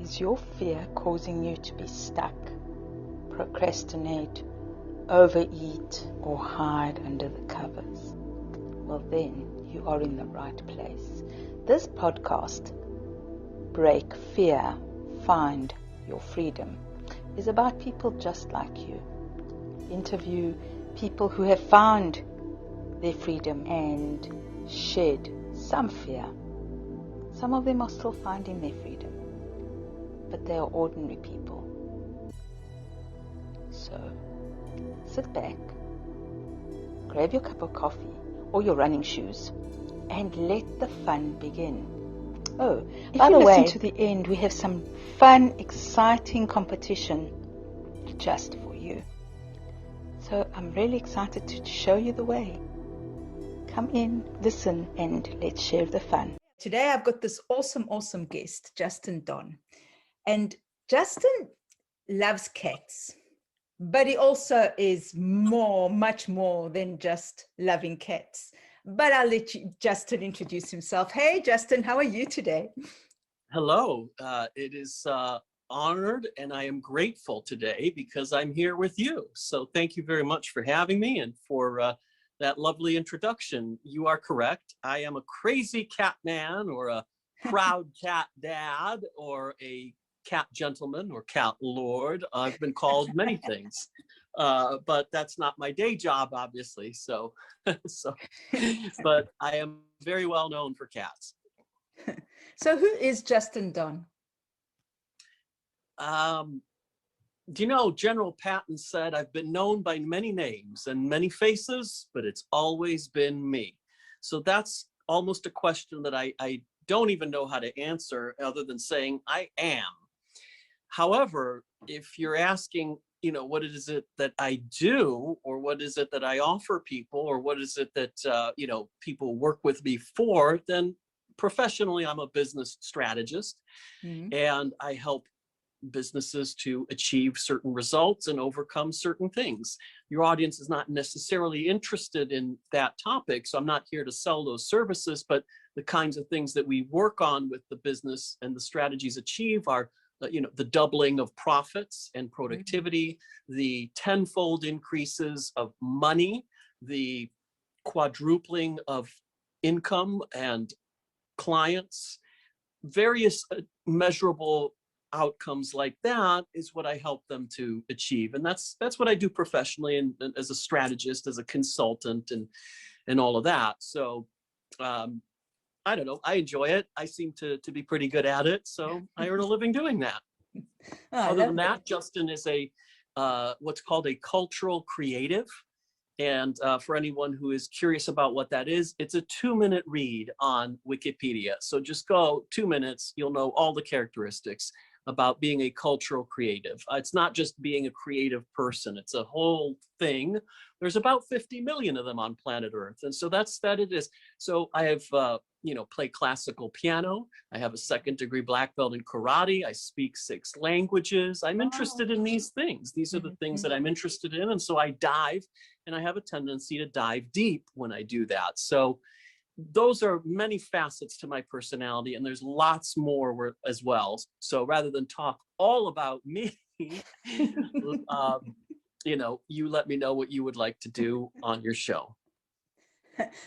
Is your fear causing you to be stuck, procrastinate, overeat, or hide under the covers? Well, then you are in the right place. This podcast, Break Fear, Find Your Freedom, is about people just like you. Interview people who have found their freedom and shed some fear. Some of them are still finding their freedom, but they are ordinary people. So, sit back, grab your cup of coffee or your running shoes, and let the fun begin. Oh, by the way, listen to the end, we have some fun, exciting competition just for you. So I'm really excited to show you the way. Come in, listen, and let's share the fun. Today I've got this awesome guest, Justin Donne. And Justin loves cats, but he also is much more than just loving cats. But I'll let Justin introduce himself. Hey, Justin, how are you today? Hello. It is honored, and I am grateful today because I'm here with you. So thank you very much for having me and for that lovely introduction. You are correct. I am a crazy cat man, or a proud cat dad, or a cat gentleman, or cat lord. I've been called many things, but that's not my day job, obviously. So, but I am very well known for cats. So who is Justin Donne? Do you know, General Patton said, I've been known by many names and many faces, but it's always been me. So that's almost a question that I don't even know how to answer other than saying I am. However, if you're asking, what is it that I do, or what is it that I offer people, or what is it that, people work with me for, then professionally, I'm a business strategist, and I help businesses to achieve certain results and overcome certain things. Your audience is not necessarily interested in that topic, so I'm not here to sell those services, but the kinds of things that we work on with the business and the strategies achieve are the doubling of profits and productivity, the tenfold increases of money, the quadrupling of income and clients, various measurable outcomes like that is what I help them to achieve. And that's what I do professionally and as a strategist, as a consultant, and all of that. So I don't know, I enjoy it. I seem to be pretty good at it. So I earn a living doing that. Other than that, Justin is a what's called a cultural creative. And for anyone who is curious about what that is, it's a 2-minute read on Wikipedia. So just go 2 minutes, you'll know all the characteristics about being a cultural creative. It's not just being a creative person, it's a whole thing. There's about 50 million of them on planet Earth. And so that it is. So I have, play classical piano. I have a 2nd-degree black belt in karate. I speak 6 languages. I'm interested in these things. These are the things that I'm interested in. And so I dive, and I have a tendency to dive deep when I do that. So those are many facets to my personality, and there's lots more as well. So rather than talk all about me, you let me know what you would like to do on your show.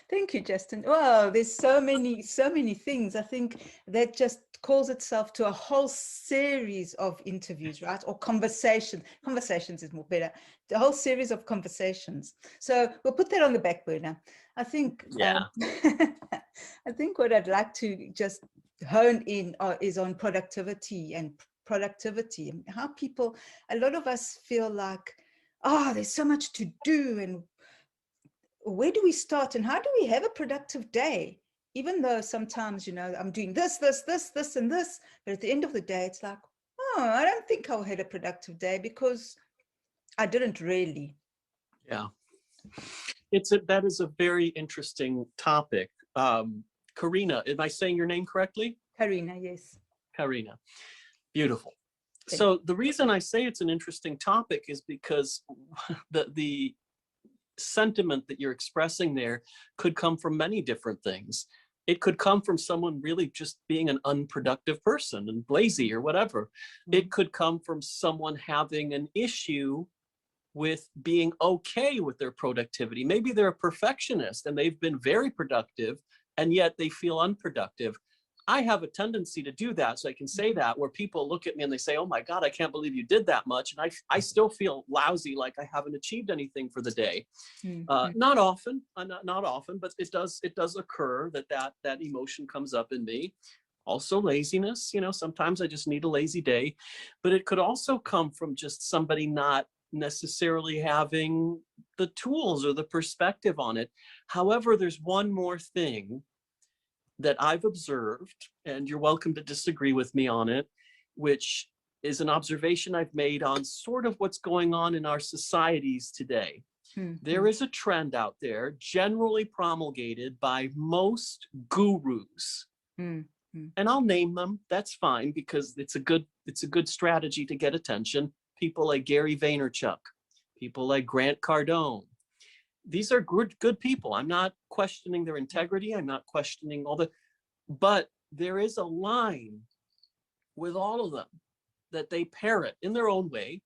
Thank you, Justin. Wow, there's so many things. I think that just calls itself to a whole series of interviews, right? Or conversations. Conversations is more better. The whole series of conversations. So we'll put that on the back burner. I think. Yeah. I think what I'd like to just hone in is on productivity and how people. A lot of us feel like, there's so much to do, and where do we start, and how do we have a productive day? Even though sometimes, I'm doing this, and this, but at the end of the day, it's like, I don't think I had a productive day because I didn't really. Yeah. That is a very interesting topic. Carina, am I saying your name correctly? Carina, yes. Carina. Beautiful. So the reason I say it's an interesting topic is because the sentiment that you're expressing there could come from many different things. It could come from someone really just being an unproductive person and lazy or whatever. It could come from someone having an issue with being okay with their productivity. Maybe they're a perfectionist and they've been very productive and yet they feel unproductive. I have a tendency to do that. So I can say that, where people look at me and they say, oh my God, I can't believe you did that much. And I still feel lousy, like I haven't achieved anything for the day. Not often, not often, but it does occur that emotion comes up in me. Also laziness, sometimes I just need a lazy day, but it could also come from just somebody not necessarily having the tools or the perspective on it. However, there's one more thing that I've observed, and you're welcome to disagree with me on it, which is an observation I've made on sort of what's going on in our societies today. There is a trend out there, generally promulgated by most gurus. And I'll name them. That's fine, because it's a good strategy to get attention. People like Gary Vaynerchuk, people like Grant Cardone. These are good people. I'm not questioning their integrity. I'm not questioning but there is a line with all of them that they parrot in their own way,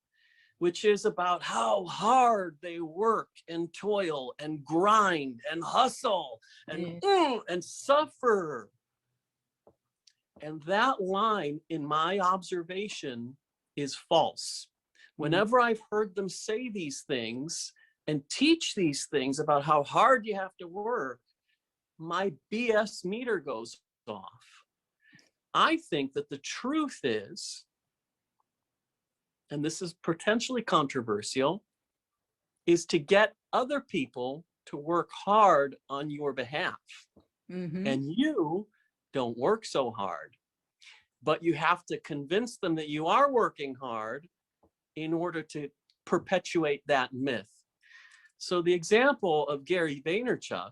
which is about how hard they work and toil and grind and hustle and suffer. And that line, in my observation, is false. Whenever I've heard them say these things and teach these things about how hard you have to work, my BS meter goes off. I think that the truth is, and this is potentially controversial, is to get other people to work hard on your behalf. And you don't work so hard, but you have to convince them that you are working hard in order to perpetuate that myth. So the example of Gary Vaynerchuk,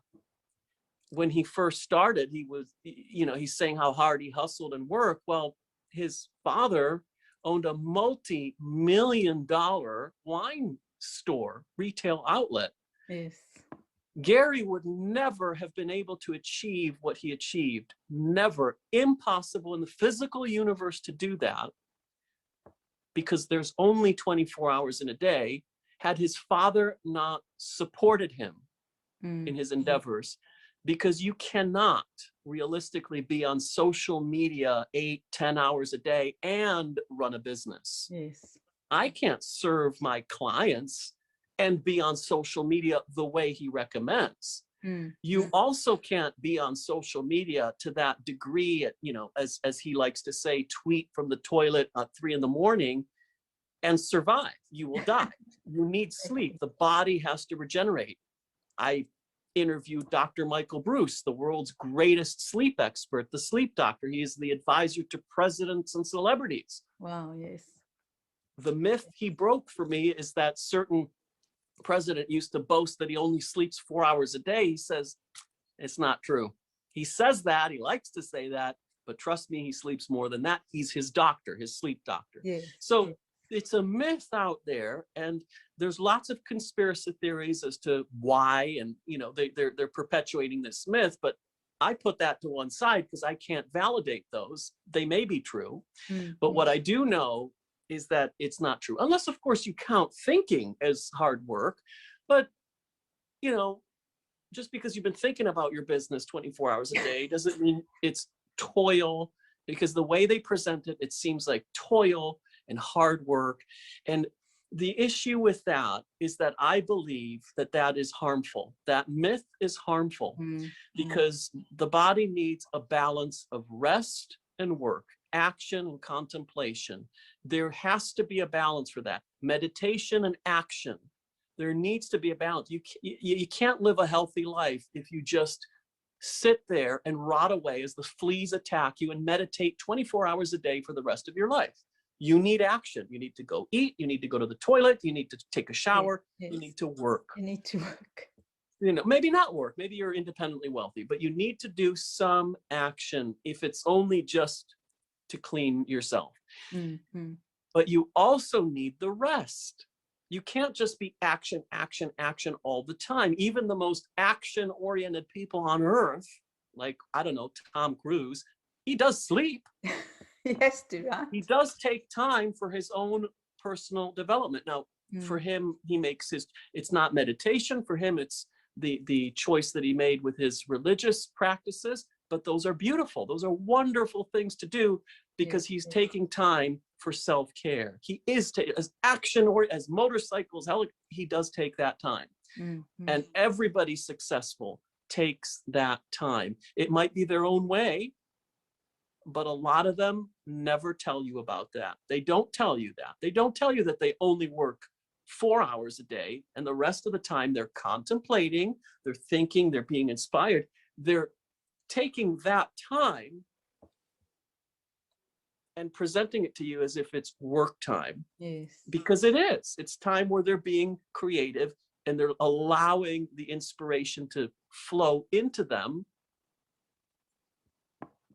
when he first started, he was, he's saying how hard he hustled and worked. Well, his father owned a multi-million-dollar wine store, retail outlet. Yes. Gary would never have been able to achieve what he achieved. Never. Impossible in the physical universe to do that, because there's only 24 hours in a day, had his father not supported him in his endeavors. Because you cannot realistically be on social media 8-10 hours a day and run a business. Yes. I can't serve my clients and be on social media the way he recommends. You also can't be on social media to that degree, as he likes to say, tweet from the toilet at 3 a.m. and survive. You will die. You need sleep. The body has to regenerate. I interviewed Dr. Michael Bruce, the world's greatest sleep expert, the sleep doctor. He is the advisor to presidents and celebrities. Wow, yes. The myth he broke for me is that certain president used to boast that he only sleeps 4 hours a day. He says, it's not true. He says that, he likes to say that, but trust me, he sleeps more than that. He's his doctor, his sleep doctor. Yes. So it's a myth out there, and there's lots of conspiracy theories as to why, and they're perpetuating this myth, but I put that to one side because I can't validate those. They may be true, but what I do know is that it's not true, unless of course you count thinking as hard work. But just because you've been thinking about your business 24 hours a day doesn't mean it's toil, because the way they present it, it seems like toil and hard work. And the issue with that is that I believe that is harmful. That myth is harmful because the body needs a balance of rest and work, action and contemplation. There has to be a balance for that. Meditation and action. There needs to be a balance. You can't live a healthy life if you just sit there and rot away as the fleas attack you and meditate 24 hours a day for the rest of your life. You need action. You need to go eat. You need to go to the toilet. You need to take a shower. Yes. You need to work. You need to work. Maybe not work. Maybe you're independently wealthy, but you need to do some action, if it's only just to clean yourself. But you also need the rest. You can't just be action, action, action all the time. Even the most action-oriented people on earth like, I don't know, Tom Cruise, he does sleep. Yes, do right. He does take time for his own personal development. Now, for him, he makes it's not meditation. For him, it's the choice that he made with his religious practices. But those are beautiful. Those are wonderful things to do because he's taking time for self-care. He is, as action or as motorcycles, he does take that time. And everybody successful takes that time. It might be their own way, but a lot of them never tell you about that. They don't tell you that. They don't tell you that they only work 4 hours a day and the rest of the time they're contemplating, they're thinking, they're being inspired. They're taking that time and presenting it to you as if it's work time. Yes. Because it is. It's time where they're being creative and they're allowing the inspiration to flow into them.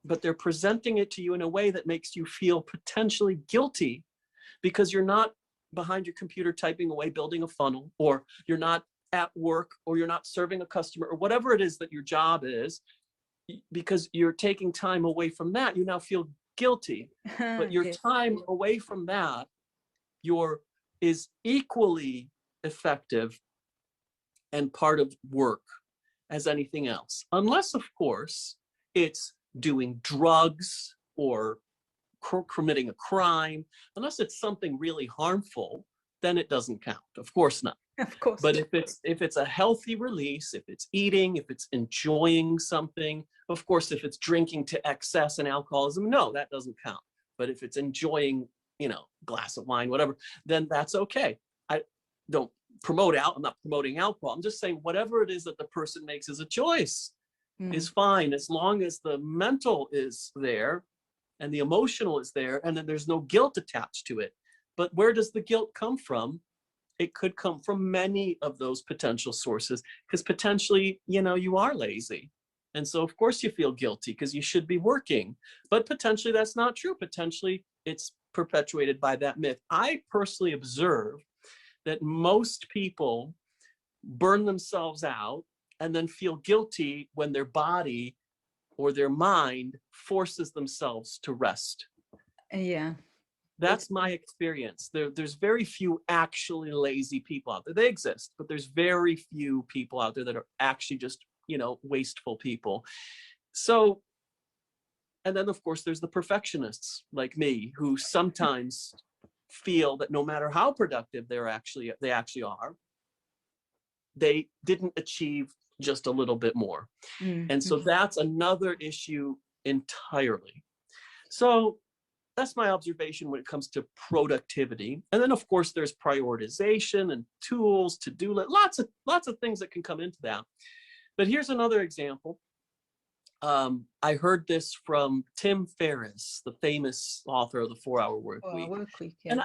But they're presenting it to you in a way that makes you feel potentially guilty because you're not behind your computer typing away, building a funnel, or you're not at work, or you're not serving a customer, or whatever it is that your job is. Because you're taking time away from that, you now feel guilty. But your time away from that, is equally effective and part of work as anything else. Unless, of course, it's doing drugs or committing a crime. Unless it's something really harmful, then it doesn't count. Of course not. Of course. But if it's a healthy release, if it's eating, if it's enjoying something, of course, if it's drinking to excess and alcoholism, no, that doesn't count. But if it's enjoying, glass of wine, whatever, then that's okay. I don't I'm not promoting alcohol. I'm just saying whatever it is that the person makes as a choice is fine, as long as the mental is there and the emotional is there, and then there's no guilt attached to it. But where does the guilt come from? It could come from many of those potential sources, because potentially, you are lazy. And so, of course, you feel guilty because you should be working. But potentially that's not true. Potentially it's perpetuated by that myth. I personally observe that most people burn themselves out and then feel guilty when their body or their mind forces themselves to rest. Yeah. That's my experience. There's very few actually lazy people out there. They exist, but there's very few people out there that are actually just, wasteful people. So, and then of course there's the perfectionists like me who sometimes feel that no matter how productive they actually are, they didn't achieve just a little bit more. And so that's another issue entirely. So that's my observation when it comes to productivity. And then of course there's prioritization and tools, to-do list, lots of things that can come into that. But here's another example. I heard this from Tim Ferriss, the famous author of the 4-Hour Work Week. Yeah.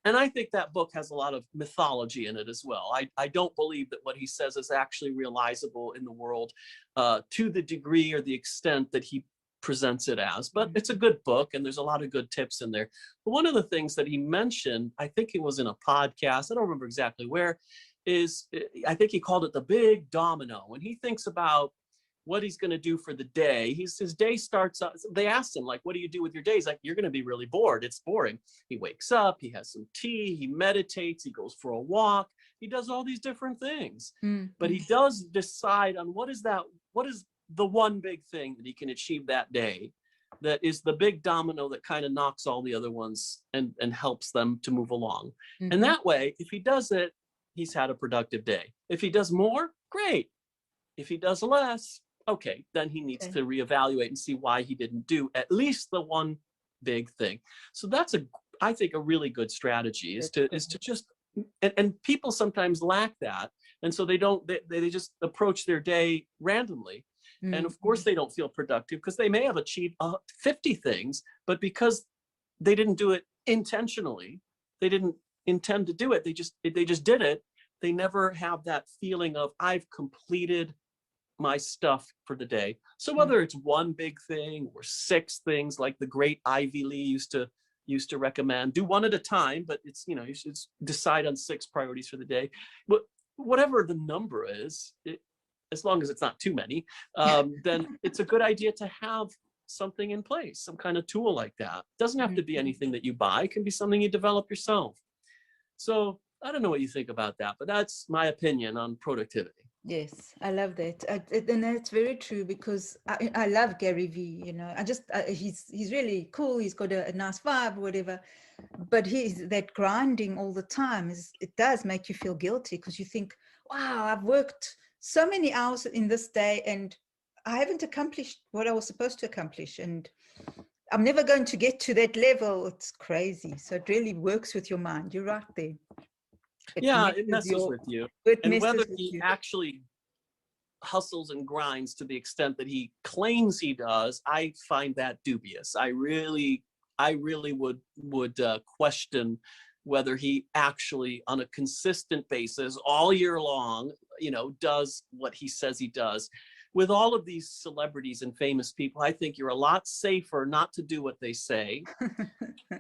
And I think that book has a lot of mythology in it as well. I don't believe that what he says is actually realizable in the world to the degree or the extent that he presents it as. But it's a good book, and there's a lot of good tips in there. But one of the things that he mentioned, I think it was in a podcast, I don't remember exactly where, is I think he called it the big domino. When he thinks about what he's going to do for the day, his day starts up. They asked him, like, what do you do with your day? He's like, you're going to be really bored. It's boring. He wakes up, he has some tea, he meditates, he goes for a walk, he does all these different things. But he does decide on what is the one big thing that he can achieve that day, that is the big domino that kind of knocks all the other ones and helps them to move along. And that way, if he does it, he's had a productive day. If he does more, great. If he does less, okay, then he needs to reevaluate and see why he didn't do at least the one big thing. So that's I think a really good strategy is to just, and people sometimes lack that. And so they just approach their day randomly. And of course they don't feel productive because they may have achieved 50 things, but because they didn't do it intentionally, they didn't intend to do it. They just did it. They never have that feeling of, I've completed my stuff for the day. So whether it's one big thing or 6 things, like the great Ivy Lee used to recommend, do one at a time, but it's, you should decide on 6 priorities for the day. But whatever the number is, as long as it's not too many, then it's a good idea to have something in place, some kind of tool like that. It doesn't have to be anything that you buy. It can be something you develop yourself. So I don't know what you think about that, but that's my opinion on productivity. Yes, I love that. And that's very true, because I love Gary Vee, you know. He's really cool. He's got a nice vibe, whatever. But that grinding all the time, it does make you feel guilty, because you think, wow, I've worked so many hours in this day and I haven't accomplished what I was supposed to accomplish. And I'm never going to get to that level. It's crazy. So it really works with your mind. You're right there. It messes with you. And whether he actually hustles and grinds to the extent that he claims he does, I find that dubious. I really would question whether he actually, on a consistent basis, all year long, you know, does what he says he does. With all of these celebrities and famous people, I think you're a lot safer not to do what they say,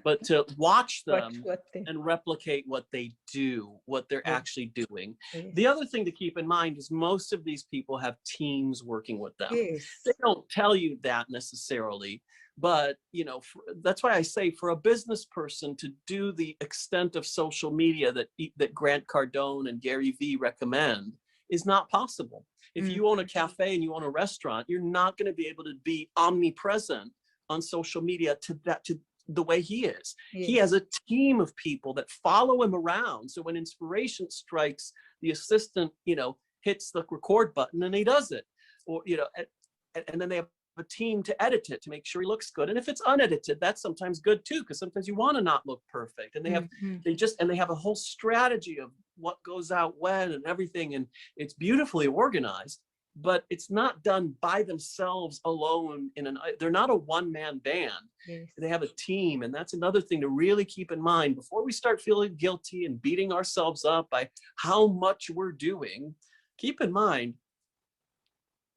but to watch them and replicate what they do, what they're actually doing. Yes. The other thing to keep in mind is most of these people have teams working with them. Yes. They don't tell you that necessarily, but you know, that's why I say for a business person to do the extent of social media that Grant Cardone and Gary Vee recommend is not possible. If you own a cafe and you own a restaurant, you're not going to be able to be omnipresent on social media to the way he is. Yes. He has a team of people that follow him around. So when inspiration strikes, the assistant, you know, hits the record button and he does it. Or, you know, and then they have a team to edit it to make sure he looks good. And if it's unedited, that's sometimes good too, because sometimes you want to not look perfect. And they have they have a whole strategy of what goes out when and everything, and it's beautifully organized, but it's not done by themselves alone. They're not a one-man band. Yes. They have a team, and that's another thing to really keep in mind before we start feeling guilty and beating ourselves up by how much we're doing. Keep in mind,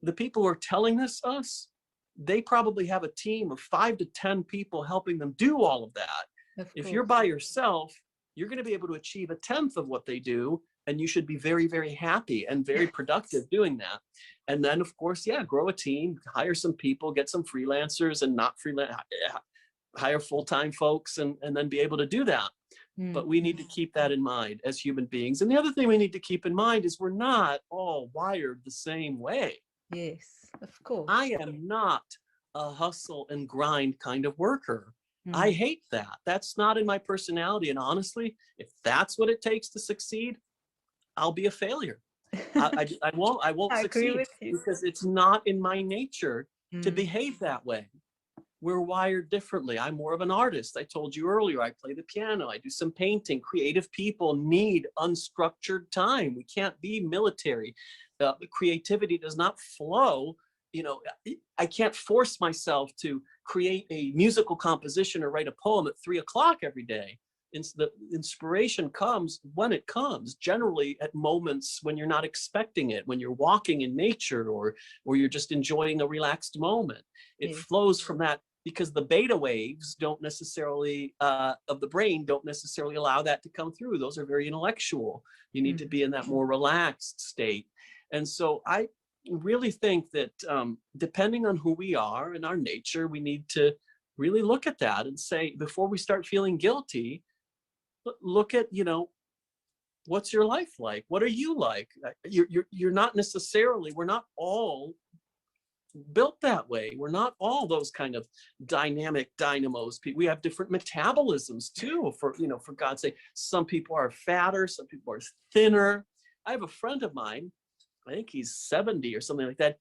the people who are telling us, they probably have a team of 5 to 10 people helping them do all of that. If you're by yourself, you're going to be able to achieve 1/10 of what they do, and you should be very, very happy and very productive doing that. And then, of course, grow a team, hire some people, get some freelancers and not freelance, hire full-time folks, and then be able to do that. But we need to keep that in mind as human beings. And the other thing we need to keep in mind is we're not all wired the same way. Yes, of course. I am not a hustle and grind kind of worker. I hate that. That's not in my personality. And honestly, if that's what it takes to succeed, I'll be a failure. I won't succeed because it's not in my nature to behave that way. We're wired differently. I'm more of an artist. I told you earlier, I play the piano. I do some painting. Creative people need unstructured time. We can't be military. Creativity does not flow. You know, I can't force myself to create a musical composition or write a poem at 3 o'clock every day. The inspiration comes when it comes, generally at moments when you're not expecting it, when you're walking in nature or you're just enjoying a relaxed moment. It flows from that, because the beta waves don't necessarily, of the brain, don't necessarily allow that to come through. Those are very intellectual. You need to be in that more relaxed state. And so I really think that depending on who we are and our nature, we need to really look at that and say, before we start feeling guilty, look at, you know, what's your life like? What are you like? You're not necessarily, we're not all built that way. We're not all those kind of dynamic dynamos. We have different metabolisms too, for God's sake. Some people are fatter, some people are thinner. I have a friend of mine, I think he's 70 or something like that.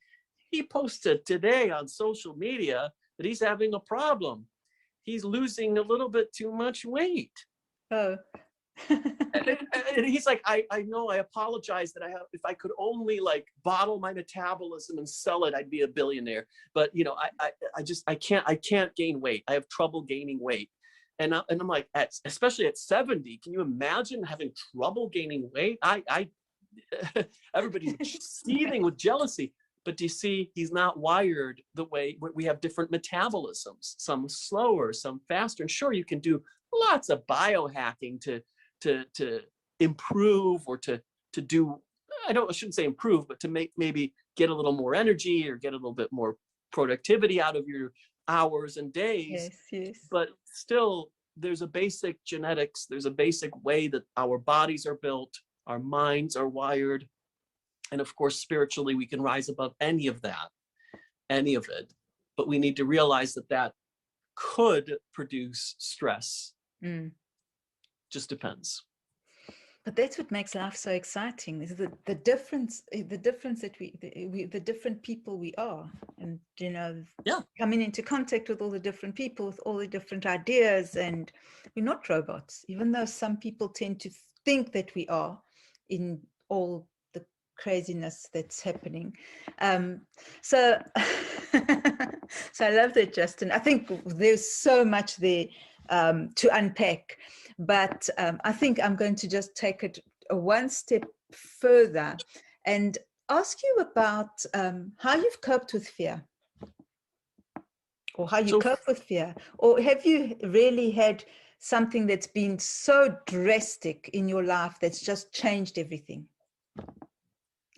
He posted today on social media that he's having a problem. He's losing a little bit too much weight. Oh. And he's like, I know, I apologize that if I could only like bottle my metabolism and sell it, I'd be a billionaire. But you know, I can't gain weight. I have trouble gaining weight. And I'm like, especially at 70, can you imagine having trouble gaining weight? Everybody's seething with jealousy. But do you see, he's not wired the way we have different metabolisms, some slower, some faster. And sure, you can do lots of biohacking to improve or to do I shouldn't say improve, but to maybe get a little more energy or get a little bit more productivity out of your hours and days. Yes. But still, there's a basic genetics, there's a basic way that our bodies are built, our minds are wired. And of course, spiritually, we can rise above any of it. But we need to realize that could produce stress. Just depends. But that's what makes life so exciting, is the difference that the different people we are, and coming into contact with all the different people, with all the different ideas. And we're not robots, even though some people tend to think that we are, in all the craziness that's happening. So I love that, Justin. I think there's so much there to unpack, but I think I'm going to just take it one step further and ask you about how you've coped with fear, or how you cope with fear, or have you really had something that's been so drastic in your life that's just changed everything?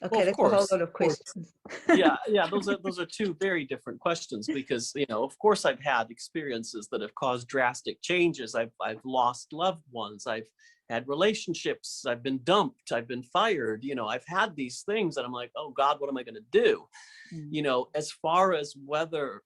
Okay, that's a whole lot of questions. Yeah, those are two very different questions, because of course I've had experiences that have caused drastic changes. I've lost loved ones, I've had relationships, I've been dumped, I've been fired. I've had these things, and I'm like, oh God, what am I going to do? As far as whether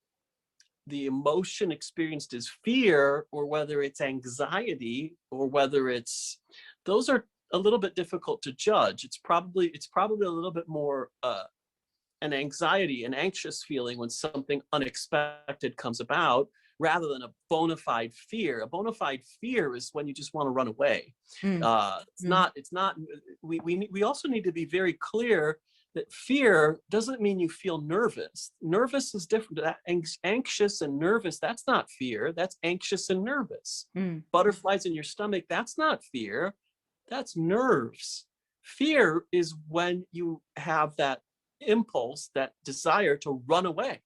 the emotion experienced is fear, or whether it's anxiety, or whether it's, those are a little bit difficult to judge. It's probably a little bit more an anxious feeling when something unexpected comes about, rather than a bona fide fear. A bona fide fear is when you just want to run away. It's not. We also need to be very clear that fear doesn't mean you feel nervous. Nervous is different. Anxious and nervous, that's not fear. That's anxious and nervous. Butterflies in your stomach, that's not fear. That's nerves. Fear is when you have that impulse, that desire to run away.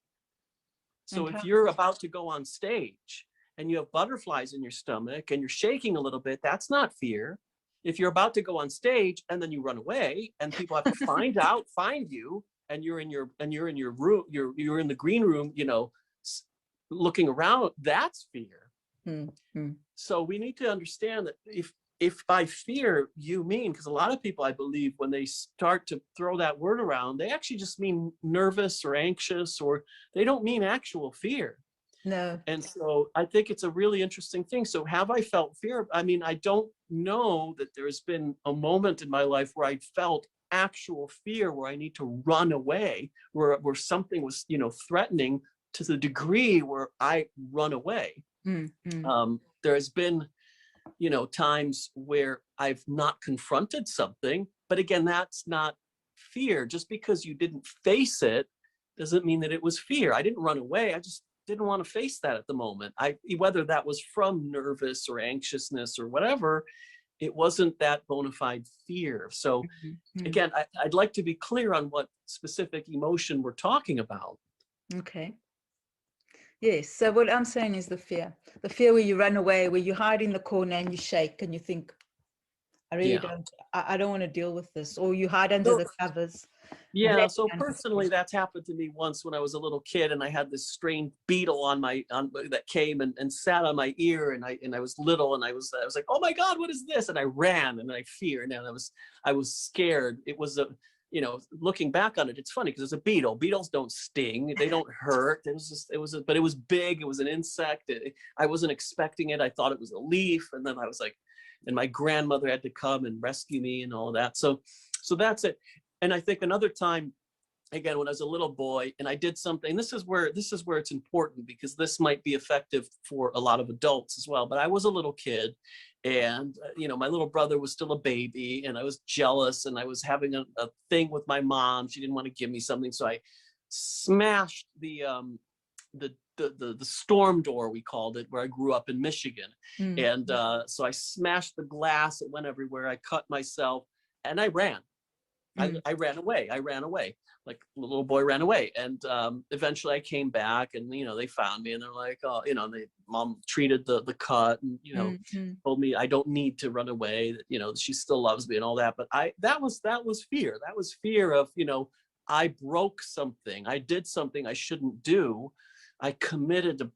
So if you're about to go on stage and you have butterflies in your stomach and you're shaking a little bit, that's not fear. If you're about to go on stage and then you run away and people have to find you, and you're in your room, you're in the green room, looking around, that's fear. So we need to understand that if by fear you mean, because a lot of people, I believe, when they start to throw that word around, they actually just mean nervous or anxious, or they don't mean actual fear. No. And so I think it's a really interesting thing. So have I felt fear? I mean, I don't know that there's been a moment in my life where I felt actual fear, where I need to run away, where something was, threatening to the degree where I run away. There has been, times where I've not confronted something, but again, that's not fear. Just because you didn't face it doesn't mean that it was fear. I didn't run away. I just didn't want to face that at the moment. Whether that was from nervous or anxiousness or whatever, it wasn't that bona fide fear. So again, I'd like to be clear on what specific emotion we're talking about. Okay. Yes. So what I'm saying is the fear where you run away, where you hide in the corner and you shake and you think, I don't want to deal with this, or you hide under the covers. Yeah. So personally, that's happened to me once when I was a little kid, and I had this strange beetle that came and sat on my ear, and I was little, and I was like, oh my God, what is this? And I ran, and I feared, and I was scared. It was looking back on it, it's funny because it's a beetle. Beetles don't sting, they don't hurt. But it was big. It was an insect. I wasn't expecting it. I thought it was a leaf, and then I was like, and my grandmother had to come and rescue me and all of that. So that's it. And I think another time, again, when I was a little boy and I did something, this is where it's important, because this might be effective for a lot of adults as well. But I was a little kid, and my little brother was still a baby, and I was jealous, and I was having a thing with my mom. She didn't want to give me something, so I smashed the storm door, we called it, where I grew up in Michigan. And so I smashed the glass. It went everywhere. I cut myself, and I ran. I ran away. Like the little boy ran away. And eventually I came back, and, you know, they found me, and they're like, oh, you know, mom treated the cut, and, you know, told me I don't need to run away, that, you know, she still loves me and all that. But that was fear. That was fear of, you know, I broke something. I did something I shouldn't do. I committed a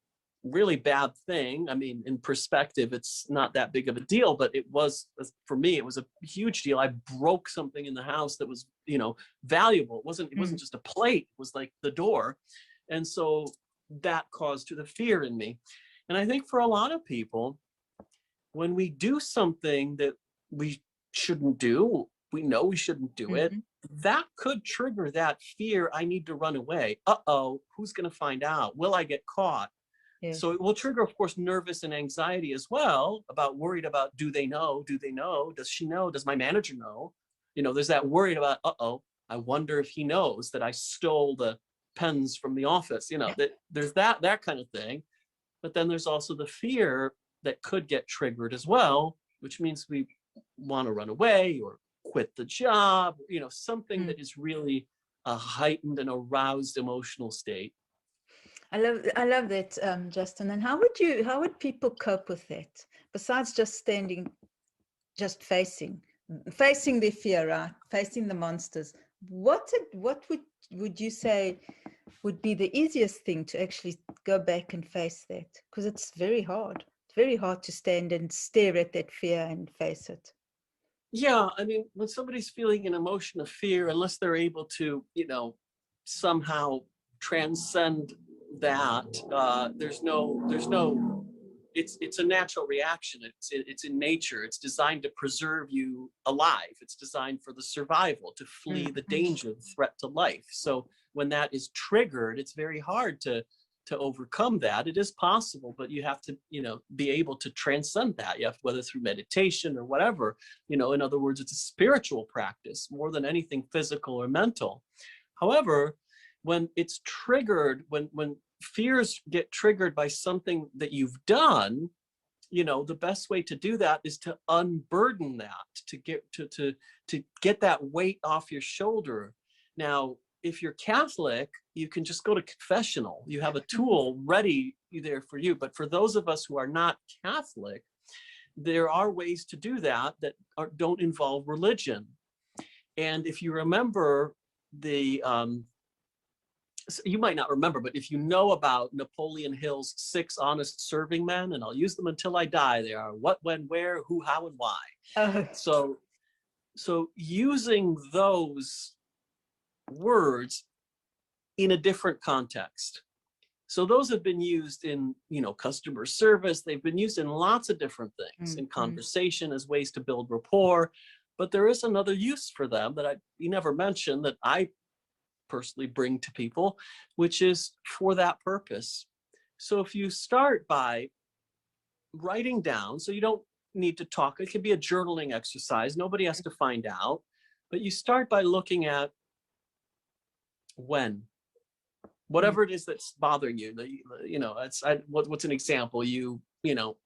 really bad thing. I mean, in perspective, it's not that big of a deal, but it was, for me, it was a huge deal. I broke something in the house that was, you know, valuable. It wasn't just a plate. It was like the door. And so that caused the fear in me. And I think for a lot of people, when we do something that we shouldn't do, we know we shouldn't do it, that could trigger that fear. I need to run away. Uh-oh, who's going to find out? Will I get caught? Yes. So it will trigger, of course, nervous and anxiety as well, worried about, do they know? Do they know? Does she know? Does my manager know? You know, there's that worried about, uh-oh, I wonder if he knows that I stole the pens from the office. You know, that there's that kind of thing. But then there's also the fear that could get triggered as well, which means we want to run away or quit the job, you know, something that is really a heightened and aroused emotional state. I love that, Justin. And how would people cope with that, besides just facing their fear, right? Facing the monsters? What would you say would be the easiest thing to actually go back and face that? Because it's very hard. It's very hard to stand and stare at that fear and face it. Yeah, I mean, when somebody's feeling an emotion of fear, unless they're able to, you know, somehow transcend that, it's a natural reaction. It's in nature. It's designed to preserve you alive. It's designed for the survival, to flee the danger, the threat to life. So when that is triggered, it's very hard to overcome that. It is possible, but you have to, you know, be able to transcend that. You have to, whether through meditation or whatever, you know, in other words, it's a spiritual practice more than anything physical or mental. However, when it's triggered, when fears get triggered by something that you've done, you know, the best way to do that is to unburden that, to get that weight off your shoulder. Now, if you're Catholic, you can just go to confessional. You have a tool ready there for you. But for those of us who are not Catholic, there are ways to do that don't involve religion. And if you remember you might not remember, but if you know about Napoleon Hill's 6 honest serving men, and I'll use them until I die, they are what, when, where, who, how, and why. So using those words in a different context. So those have been used in, you know, customer service. They've been used in lots of different things, in conversation, as ways to build rapport. But there is another use for them that you never mentioned, that I personally bring to people, which is for that purpose. So if you start by writing down, so you don't need to talk, it can be a journaling exercise, nobody has to find out, but you start by looking at when, whatever it is that's bothering you, you know, what's an example? You know,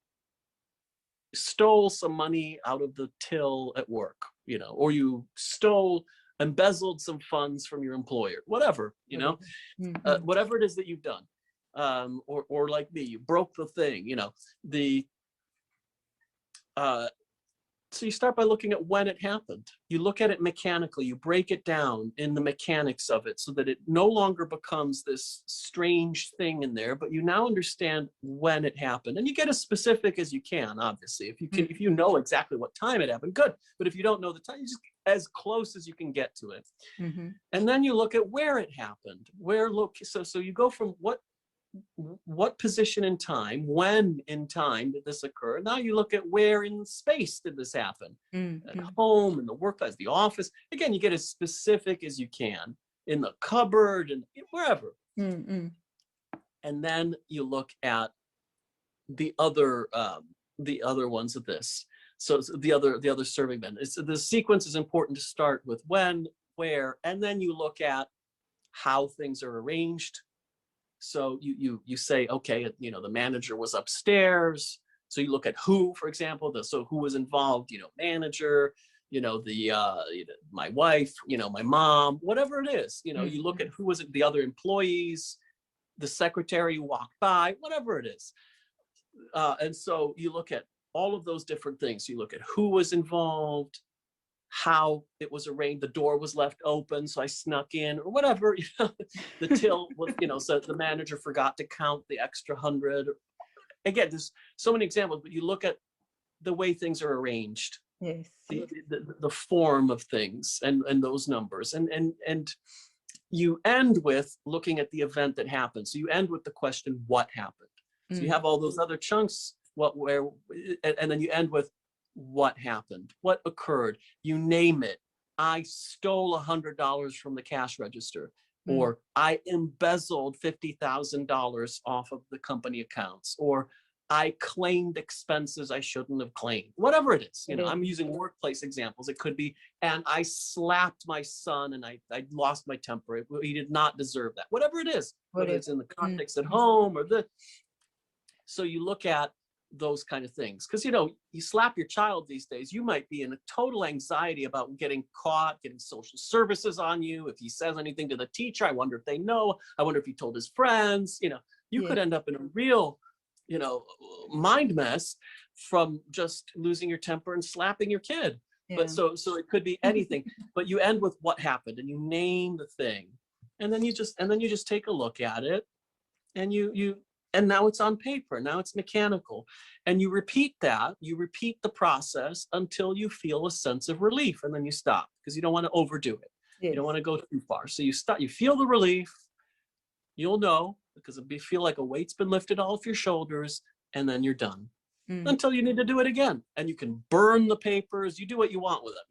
stole some money out of the till at work, you know, or you embezzled some funds from your employer, whatever, you know, whatever it is that you've done, or like me, you broke the thing, you know, so you start by looking at when it happened. You look at it mechanically, you break it down in the mechanics of it so that it no longer becomes this strange thing in there, but you now understand when it happened. And you get as specific as you can, obviously. If you know exactly what time it happened, good. But if you don't know the time, you just as close as you can get to it. And then you look at where it happened. So you go from what position in time, when in time did this occur? Now you look at where in space did this happen? At home, in the workplace, the office. Again, you get as specific as you can, in the cupboard and wherever. And then you look at the other ones of this. So the other serving men. The sequence is important to start with when, where, and then you look at how things are arranged. So you say, okay, you know, the manager was upstairs. So you look at who, for example, so who was involved, you know, manager, my wife, my mom, whatever it is, you look at who was it, the other employees, the secretary who walked by, whatever it is. And so you look at all of those different things. You look at who was involved, how it was arranged, the door was left open, so I snuck in, or whatever, the till was, so the manager forgot to count the extra 100. Again, there's so many examples, but you look at the way things are arranged, Yes. the form of things and those numbers. And you end with looking at the event that happened. So you end with the question, what happened? So you have all those other chunks, and then you end with what happened, what occurred, you name it. I stole $100 from the cash register, or I embezzled $50,000 off of the company accounts, or I claimed expenses I shouldn't have claimed. Whatever it is, I'm using workplace examples. It could be, and I slapped my son and I lost my temper. He did not deserve that. Whatever it is, whether it's in the context at home or so you look at those kind of things. Because, you slap your child these days, you might be in a total anxiety about getting caught, getting social services on you. If he says anything to the teacher, I wonder if they know. I wonder if he told his friends. You could end up in a real, mind mess from just losing your temper and slapping your kid. Yeah. But so it could be anything. But you end with what happened and you name the thing. And then you just take a look at it, and and now it's on paper. Now it's mechanical. And you repeat the process until you feel a sense of relief. And then you stop, because you don't want to overdo it. Yes. You don't want to go too far. So you stop, you feel the relief. You'll know, because it'll feel like a weight's been lifted off your shoulders, and then you're done. Until you need to do it again. And you can burn the papers. You do what you want with them.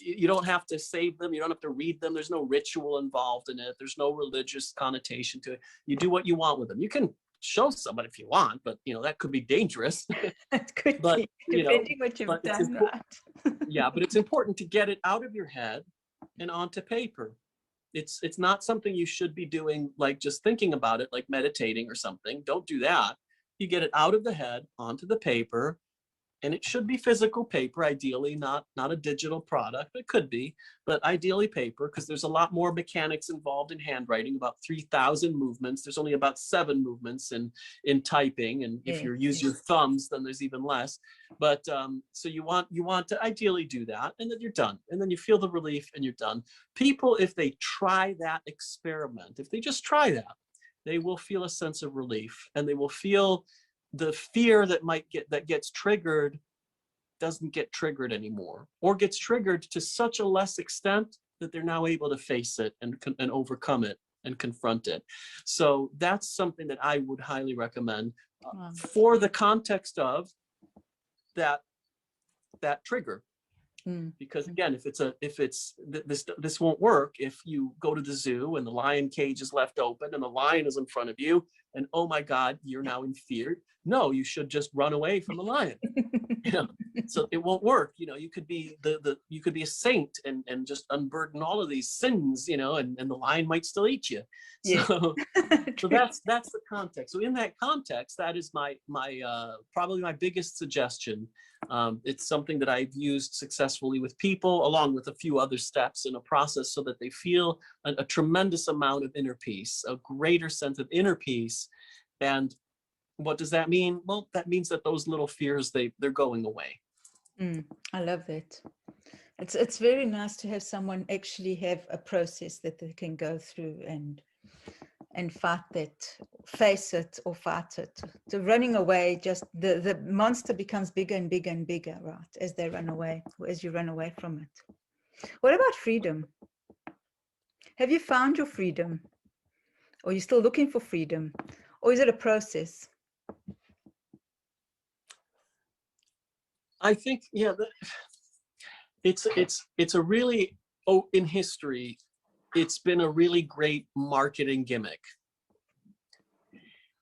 You don't have to save them. You don't have to read them. There's no ritual involved in it. There's no religious connotation to it. You do what you want with them. You can show someone if you want, but that could be dangerous. It could be, depending what you've done. Yeah, but it's important to get it out of your head and onto paper. It's not something you should be doing, like just thinking about it, like meditating or something. Don't do that. You get it out of the head onto the paper, and it should be physical paper, ideally, not a digital product. It could be, but ideally paper, because there's a lot more mechanics involved in handwriting, about 3,000 movements. There's only about 7 movements in typing, and if you use your thumbs, then there's even less. But so you want to ideally do that, and then you're done, and then you feel the relief, and you're done. People, if they try that experiment, if they just try that, they will feel a sense of relief, and they will feel the fear that gets triggered doesn't get triggered anymore, or gets triggered to such a less extent that they're now able to face it and overcome it and confront it. So that's something that I would highly recommend for the context of that trigger. Because again, this won't work if you go to the zoo and the lion cage is left open and the lion is in front of you, and oh my God, you're now in fear. No, you should just run away from the lion. So it won't work. You could be you could be a saint and just unburden all of these sins, and the lion might still eat you. So, so that's the context. So in that context, that is my probably my biggest suggestion. It's something that I've used successfully with people, along with a few other steps in a process, so that they feel a tremendous amount of inner peace, a greater sense of inner peace. And what does that mean? Well, that means that those little fears, they're going away. I love that. It's very nice to have someone actually have a process that they can go through and fight that, face it or fight it. So running away, just the monster becomes bigger and bigger and bigger, right, as they run away, or as you run away from it. What about freedom? Have you found your freedom? Or are you still looking for freedom? Or is it a process? I think, it's a really, in history, it's been a really great marketing gimmick.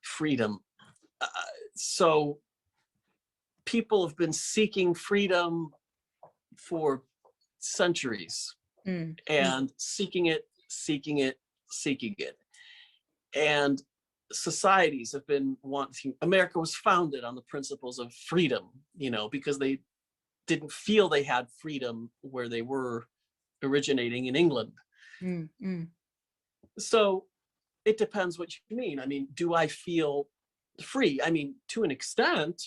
Freedom. So people have been seeking freedom for centuries, and seeking it. And societies have been wanting. America was founded on the principles of freedom, because didn't feel they had freedom where they were originating in England. So it depends what you mean. I mean, do I feel free? I mean, to an extent,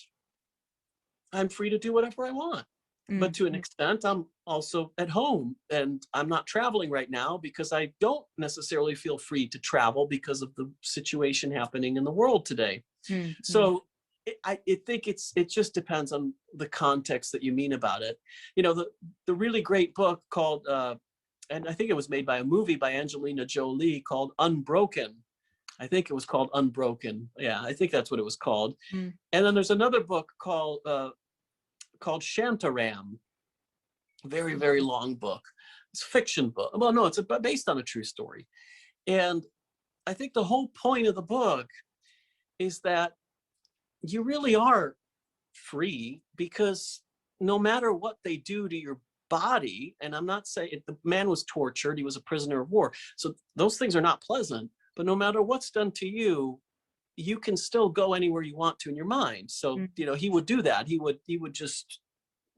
I'm free to do whatever I want. But to an extent, I'm also at home, and I'm not traveling right now because I don't necessarily feel free to travel because of the situation happening in the world today. So I think it just depends on the context that you mean about it. You know, the really great book called, and I think it was made by a movie by Angelina Jolie called Unbroken. I think it was called Unbroken. Yeah, I think that's what it was called. And then there's another book called Shantaram. Very, very long book. It's a fiction book. Well, no, it's based on a true story. And I think the whole point of the book is that you really are free, because no matter what they do to your body, and I'm not saying the man was tortured, he was a prisoner of war. So those things are not pleasant, but no matter what's done to you, you can still go anywhere you want to in your mind. So, you know, he would do that. He would just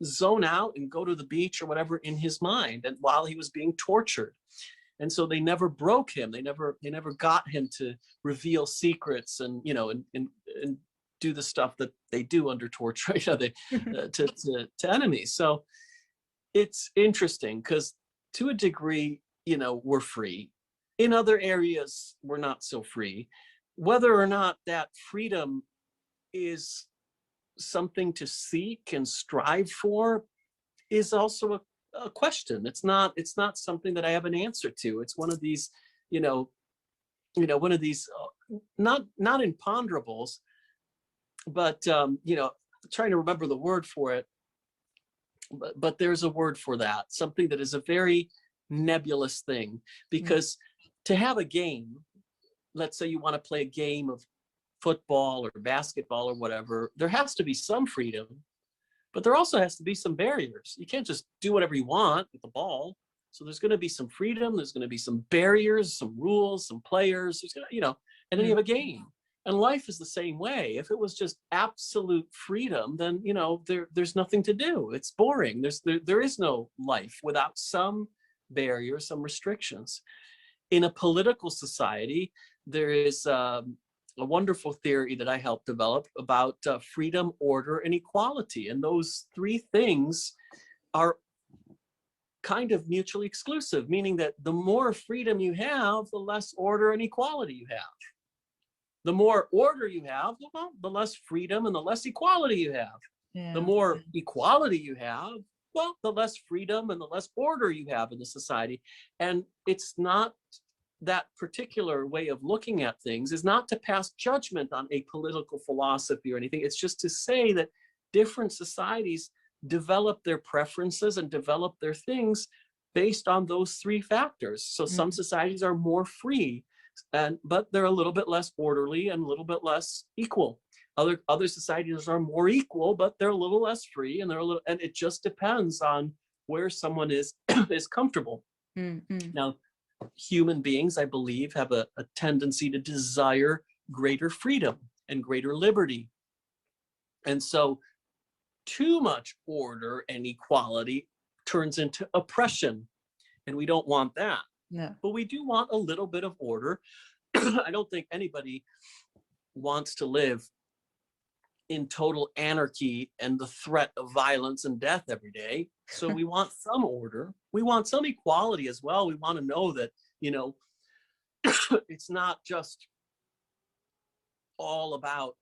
zone out and go to the beach or whatever in his mind, and while he was being tortured. And so they never broke him. They never got him to reveal secrets and, you know, and do the stuff that they do under torture, you know, to enemies. So it's interesting because to a degree, you know, we're free. In other areas, we're not so free. Whether or not that freedom is something to seek and strive for is also a question. It's not something that I have an answer to. It's one of these, one of these not imponderables, but trying to remember the word for it. But there's a word for that, something that is a very nebulous thing, because to have a game, let's say you want to play a game of football or basketball or whatever, there has to be some freedom, but there also has to be some barriers. You can't just do whatever you want with the ball. So there's going to be some freedom. There's going to be some barriers, some rules, some players, there's gonna, and then you have a game. And life is the same way. If it was just absolute freedom, then, there's nothing to do. It's boring. There is no life without some barriers, some restrictions. In a political society, there is a wonderful theory that I helped develop about freedom, order, and equality. And those three things are kind of mutually exclusive, meaning that the more freedom you have, the less order and equality you have. The more order you have, well, the less freedom and the less equality you have. Yeah. The more equality you have, well, the less freedom and the less order you have in the society. And it's not, that particular way of looking at things is not to pass judgment on a political philosophy or anything. It's just to say that different societies develop their preferences and develop their things based on those three factors. So some societies are more free, but they're a little bit less orderly and a little bit less equal. Other societies are more equal, but they're a little less free, and and it just depends on where someone is comfortable. Now, human beings, I believe, have a tendency to desire greater freedom and greater liberty. And so too much order and equality turns into oppression, and we don't want that. No. But we do want a little bit of order. I don't think anybody wants to live in total anarchy and the threat of violence and death every day. So we want some order. We want some equality as well. We want to know that, it's not just all about,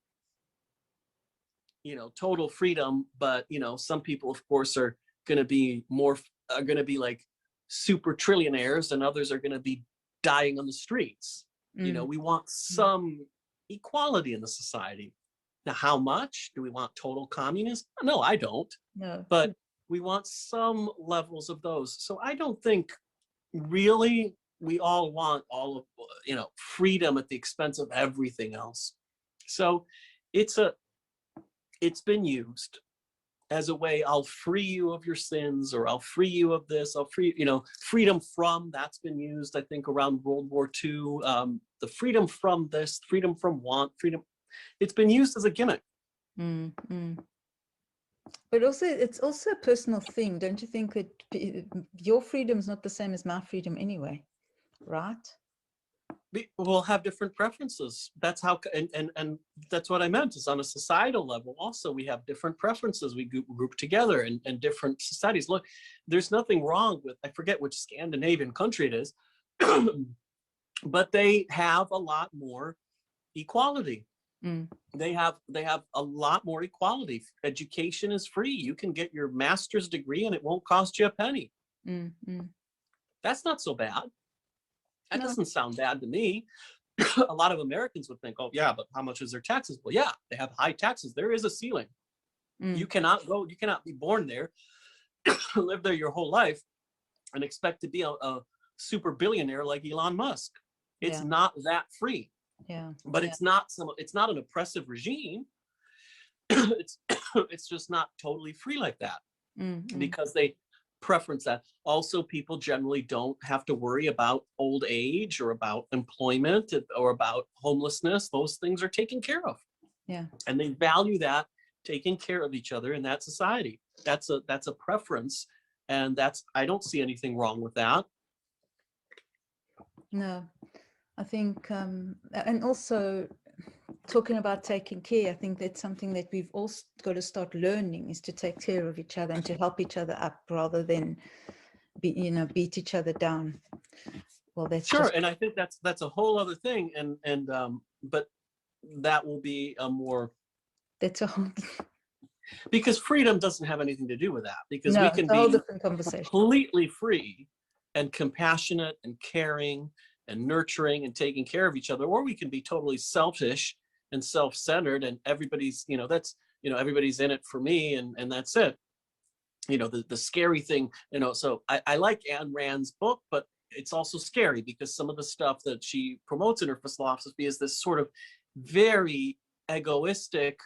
total freedom, but, some people, of course, are going to be like super trillionaires, and others are going to be dying on the streets. We want some equality in the society. Now, how much? Do we want total communism? No, I don't. No. But we want some levels of those. So I don't think really we all want all of, freedom at the expense of everything else. So it's been used as a way, I'll free you of your sins, or I'll free you of this, I'll free, freedom from, that's been used, I think, around World War II. The freedom from this, freedom from want, freedom. It's been used as a gimmick. But also, it's also a personal thing. Don't you think that your freedom is not the same as my freedom anyway, right? We'll have different preferences. That's how, and that's what I meant, is on a societal level also we have different preferences. We group together in different societies. Look, there's nothing wrong with, I forget which Scandinavian country it is, but they have a lot more equality. They have a lot more equality. Education is free. You can get your master's degree and it won't cost you a penny. That's not so bad. That doesn't sound bad to me. A lot of Americans would think, oh yeah, but how much is their taxes? Well, yeah, they have high taxes. There is a ceiling. You cannot be born there, live there your whole life, and expect to be a super billionaire like Elon Musk. It's not that free. Yeah. But it's not an oppressive regime. It's just not totally free like that. Because they preference that. Also, people generally don't have to worry about old age or about employment or about homelessness. Those things are taken care of. Yeah. And they value that, taking care of each other in that society. That's a preference. And I don't see anything wrong with that. No, I think, and also talking about taking care, I think that's something that we've all got to start learning, is to take care of each other and to help each other up rather than beat each other down. Well, that's sure. And I think that's a whole other thing. And but that will be a more, that's a whole, because freedom doesn't have anything to do with that, because no, we can it's a whole be different conversation. Completely free and compassionate and caring and nurturing and taking care of each other, or we can be totally selfish and self-centered, and everybody's, everybody's in it for me, and that's it. The scary thing, so I like Ayn Rand's book, but it's also scary because some of the stuff that she promotes in her philosophy is this sort of very egoistic,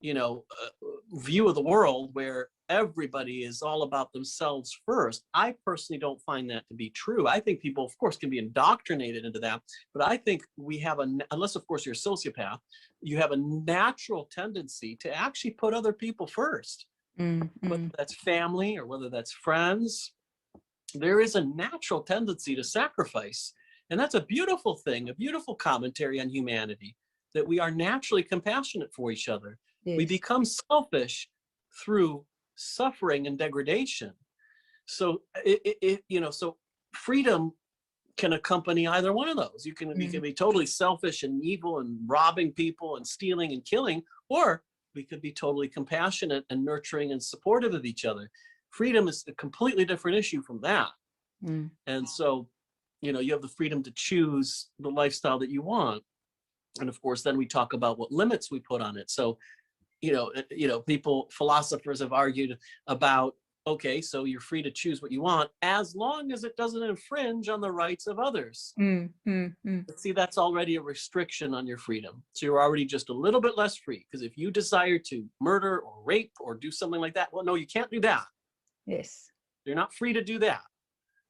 view of the world where everybody is all about themselves first. I personally don't find that to be true. I think people, of course, can be indoctrinated into that, but I think we have unless of course you're a sociopath, you have a natural tendency to actually put other people first. Whether that's family or whether that's friends, there is a natural tendency to sacrifice. And that's a beautiful thing, a beautiful commentary on humanity, that we are naturally compassionate for each other. Yes. We become selfish through suffering and degradation. So so freedom can accompany either one of those. You can be totally selfish and evil and robbing people and stealing and killing, or we could be totally compassionate and nurturing and supportive of each other. Freedom is a completely different issue from that. And so, you have the freedom to choose the lifestyle that you want. And of course, then we talk about what limits we put on it. So, philosophers have argued about, okay, so you're free to choose what you want as long as it doesn't infringe on the rights of others. But see, that's already a restriction on your freedom. So you're already just a little bit less free, because if you desire to murder or rape or do something like that, well, no, you can't do that. Yes. You're not free to do that,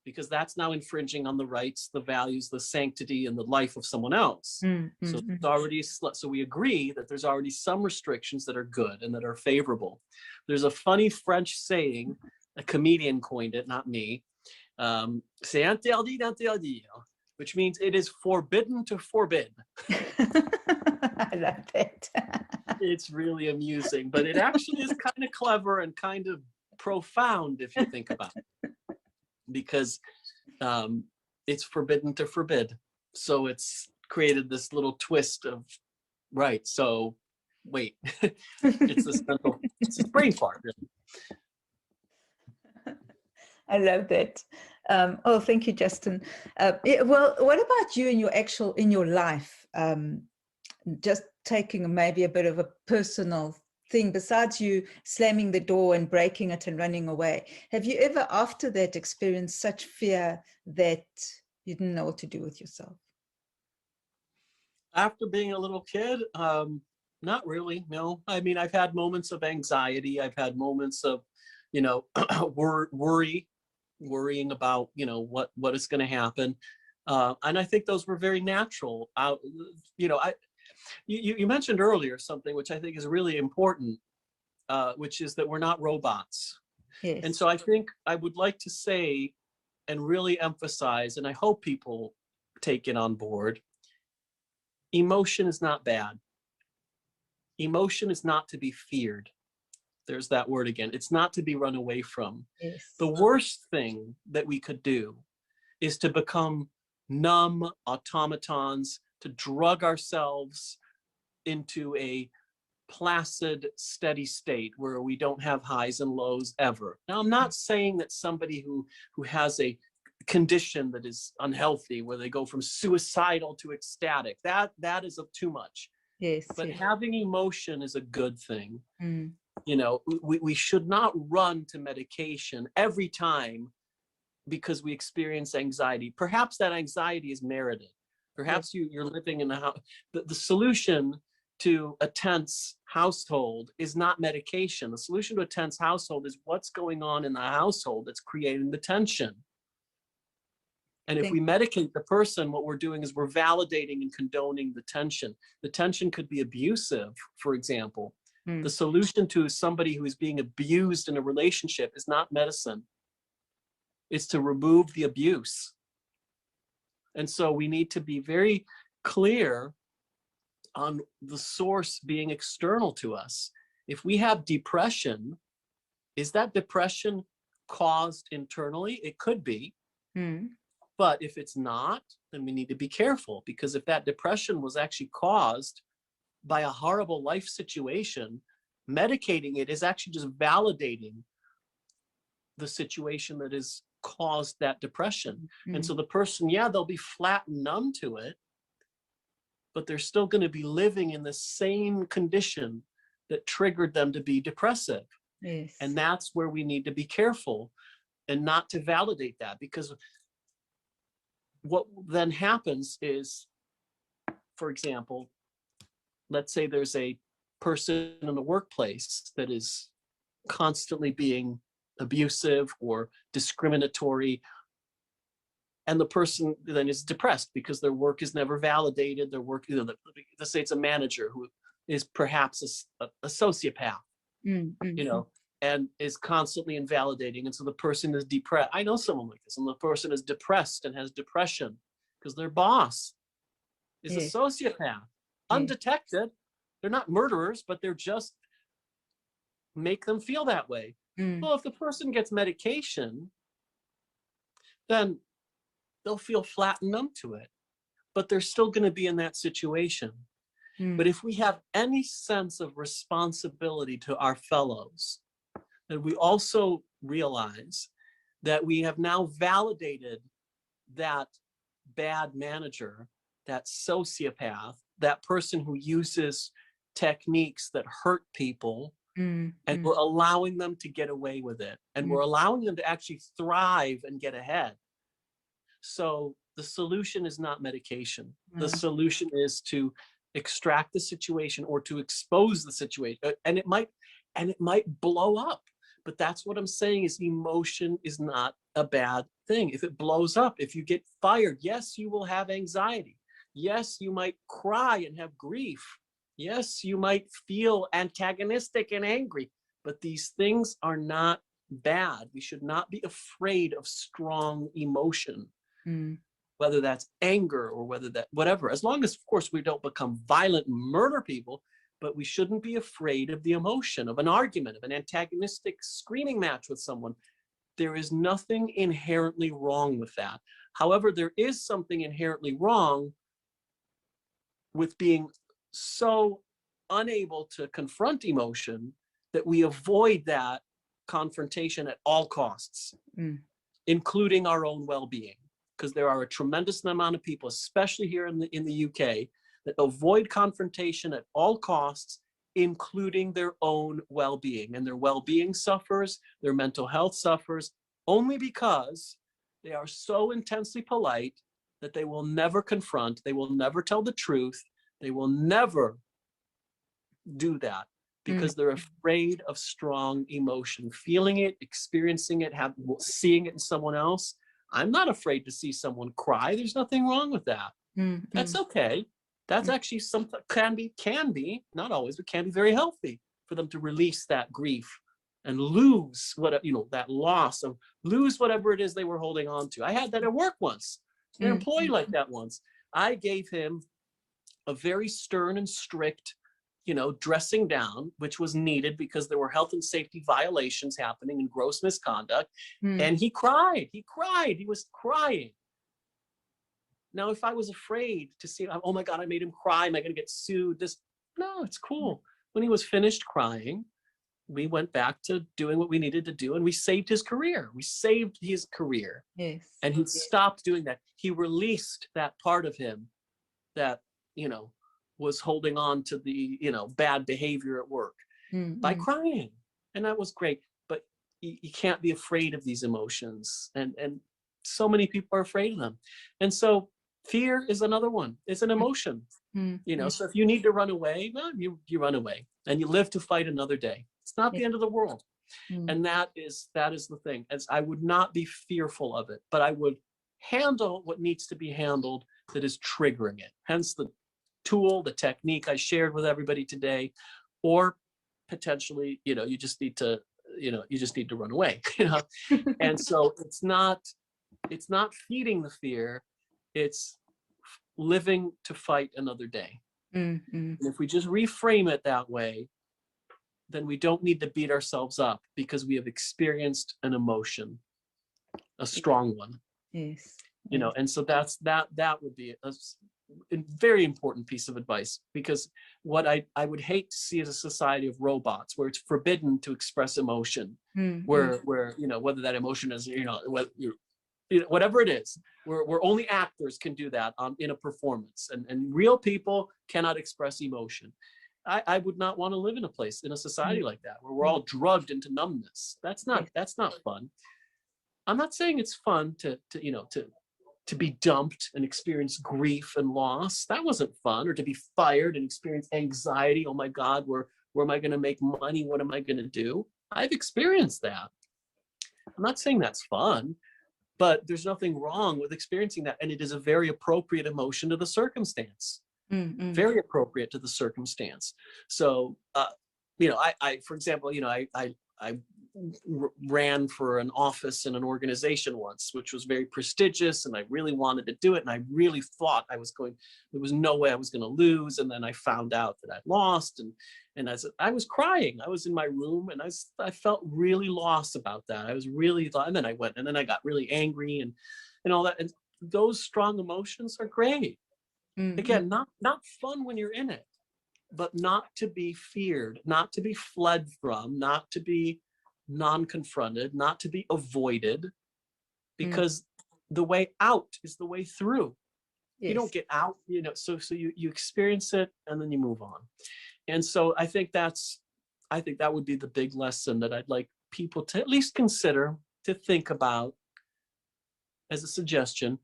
because that's now infringing on the rights, the values, the sanctity, and the life of someone else. So it's already, so we agree that there's already some restrictions that are good and that are favorable. There's a funny French saying, a comedian coined it, not me. C'est interdit d'interdire, which means it is forbidden to forbid. I love it. It's really amusing, but it actually is kind of clever and kind of profound if you think about it. Because it's forbidden to forbid. So it's created this little twist of, right, so wait, it's a brain fart. Really. I love that. Oh, thank you, Justin. Well, what about you in your life? Just taking maybe a bit of a personal thing, besides you slamming the door and breaking it and running away, have you ever after that experienced such fear that you didn't know what to do with yourself? After being a little kid, not really, no. I mean, I've had moments of anxiety. I've had moments of, worrying about, what is going to happen. And I think those were very natural. You mentioned earlier something which I think is really important, which is that we're not robots. Yes. And so I think I would like to say and really emphasize, and I hope people take it on board, emotion is not bad. Emotion is not to be feared. There's that word again. It's not to be run away from. Yes. The worst thing that we could do is to become numb automatons, to drug ourselves into a placid, steady state where we don't have highs and lows ever. Now, I'm not saying that somebody who has a condition that is unhealthy, where they go from suicidal to ecstatic, that is of too much. Yes. But Yes. having emotion is a good thing. Mm. You know, we should not run to medication every time because we experience anxiety. Perhaps that anxiety is merited. Perhaps you're living in a house. The solution to a tense household is not medication. The solution to a tense household is what's going on in the household that's creating the tension. And if we medicate the person, what we're doing is we're validating and condoning the tension. The tension could be abusive, for example. The solution to somebody who is being abused in a relationship is not medicine. It's to remove the abuse. And so we need to be very clear on the source being external to us. If we have depression, is that depression caused internally? It could be. But if it's not, then we need to be careful, because if that depression was actually caused by a horrible life situation, medicating it is actually just validating the situation that has caused that depression. And so the person, they'll be flat and numb to it, but they're still going to be living in the same condition that triggered them to be depressive. Yes. And that's where we need to be careful and not to validate that, because what then happens is, for example, let's say there's a person in the workplace that is constantly being abusive or discriminatory, and the person then is depressed because their work is never validated. Their work, let's say it's a manager who is perhaps a sociopath, and is constantly invalidating. And so the person is depressed. I know someone like this, and the person is depressed and has depression because their boss is a sociopath, undetected. They're not murderers, but they're just make them feel that way. Well, if the person gets medication, then they'll feel flat and numb to it, but they're still going to be in that situation. But if we have any sense of responsibility to our fellows, then we also realize that we have now validated that bad manager, that sociopath, that person who uses techniques that hurt people, and we're allowing them to get away with it. And we're allowing them to actually thrive and get ahead. So the solution is not medication. The solution is to extract the situation or to expose the situation. And it might blow up. But that's what I'm saying, is emotion is not a bad thing. If it blows up, if you get fired, yes, you will have anxiety. Yes, you might cry and have grief. Yes, you might feel antagonistic and angry, but these things are not bad. We should not be afraid of strong emotion, whether that's anger or whatever, as long as, of course, we don't become violent and murder people, but we shouldn't be afraid of the emotion of an argument, of an antagonistic screaming match with someone. There is nothing inherently wrong with that. However, there is something inherently wrong with being so unable to confront emotion that we avoid that confrontation at all costs, including our own well-being. Because there are a tremendous amount of people, especially here in the UK, that avoid confrontation at all costs, including their own well-being. And their well-being suffers, their mental health suffers, only because they are so intensely polite that they will never confront, they will never tell the truth, they will never do that, because they're afraid of strong emotion, feeling it, experiencing it, seeing it in someone else. I'm not afraid to see someone cry. There's nothing wrong with that. That's okay. That's actually something can be, not always, but can be very healthy. for them to release that grief and lose what, you know, that loss of lose whatever it is they were holding on to. I had that at work once, an employee like that once. I gave him a very stern and strict, you know, dressing down, which was needed because there were health and safety violations happening and gross misconduct. And he cried, he was crying. Now, if I was afraid to see, oh my God, I made him cry, am I going to get sued? No, it's cool. When he was finished crying, we went back to doing what we needed to do, and we saved his career. We saved his career. Yes. And he stopped doing that. He released that part of him that, you know, was holding on to the, you know, bad behavior at work by crying. And that was great. But you can't be afraid of these emotions. And so many people are afraid of them. And so fear is another one. It's an emotion, you know, so if you need to run away, well, you run away and you live to fight another day. It's not the end of the world. And that is the thing. As I would not be fearful of it, but I would handle what needs to be handled that is triggering it. Hence the tool, the technique I shared with everybody today, or potentially, you know, you just need to run away, you know? And so it's not feeding the fear, it's living to fight another day. And if we just reframe it that way, then we don't need to beat ourselves up because we have experienced an emotion, a strong one. Yes. You know, and so that would be a very important piece of advice, because what I would hate to see is a society of robots where it's forbidden to express emotion, where you know, whether that emotion is, you know, whatever it is, where only actors can do that in a performance, and real people cannot express emotion. I would not want to live in a society like that, where we're all drugged into numbness. That's not fun. I'm not saying it's fun to be dumped and experience grief and loss. That wasn't fun. Or to be fired and experience anxiety. Oh my God, where am I going to make money? What am I going to do? I've experienced that. I'm not saying that's fun, but there's nothing wrong with experiencing that. And it is a very appropriate emotion to the circumstance. Very appropriate to the circumstance. So, you know, I for example, you know, I ran for an office in an organization once, which was very prestigious, and I really wanted to do it. And I really thought there was no way I was going to lose. And then I found out that I'd lost. And I was crying. I was in my room, and I felt really lost about that. I was really, and then I got really angry and all that. And those strong emotions are great. Again, not fun when you're in it, but not to be feared, not to be fled from, not to be non-confronted, not to be avoided, because the way out is the way through. Yes. You don't get out, you know, so you experience it and then you move on. And so I think that would be the big lesson that I'd like people to at least consider, to think about as a suggestion,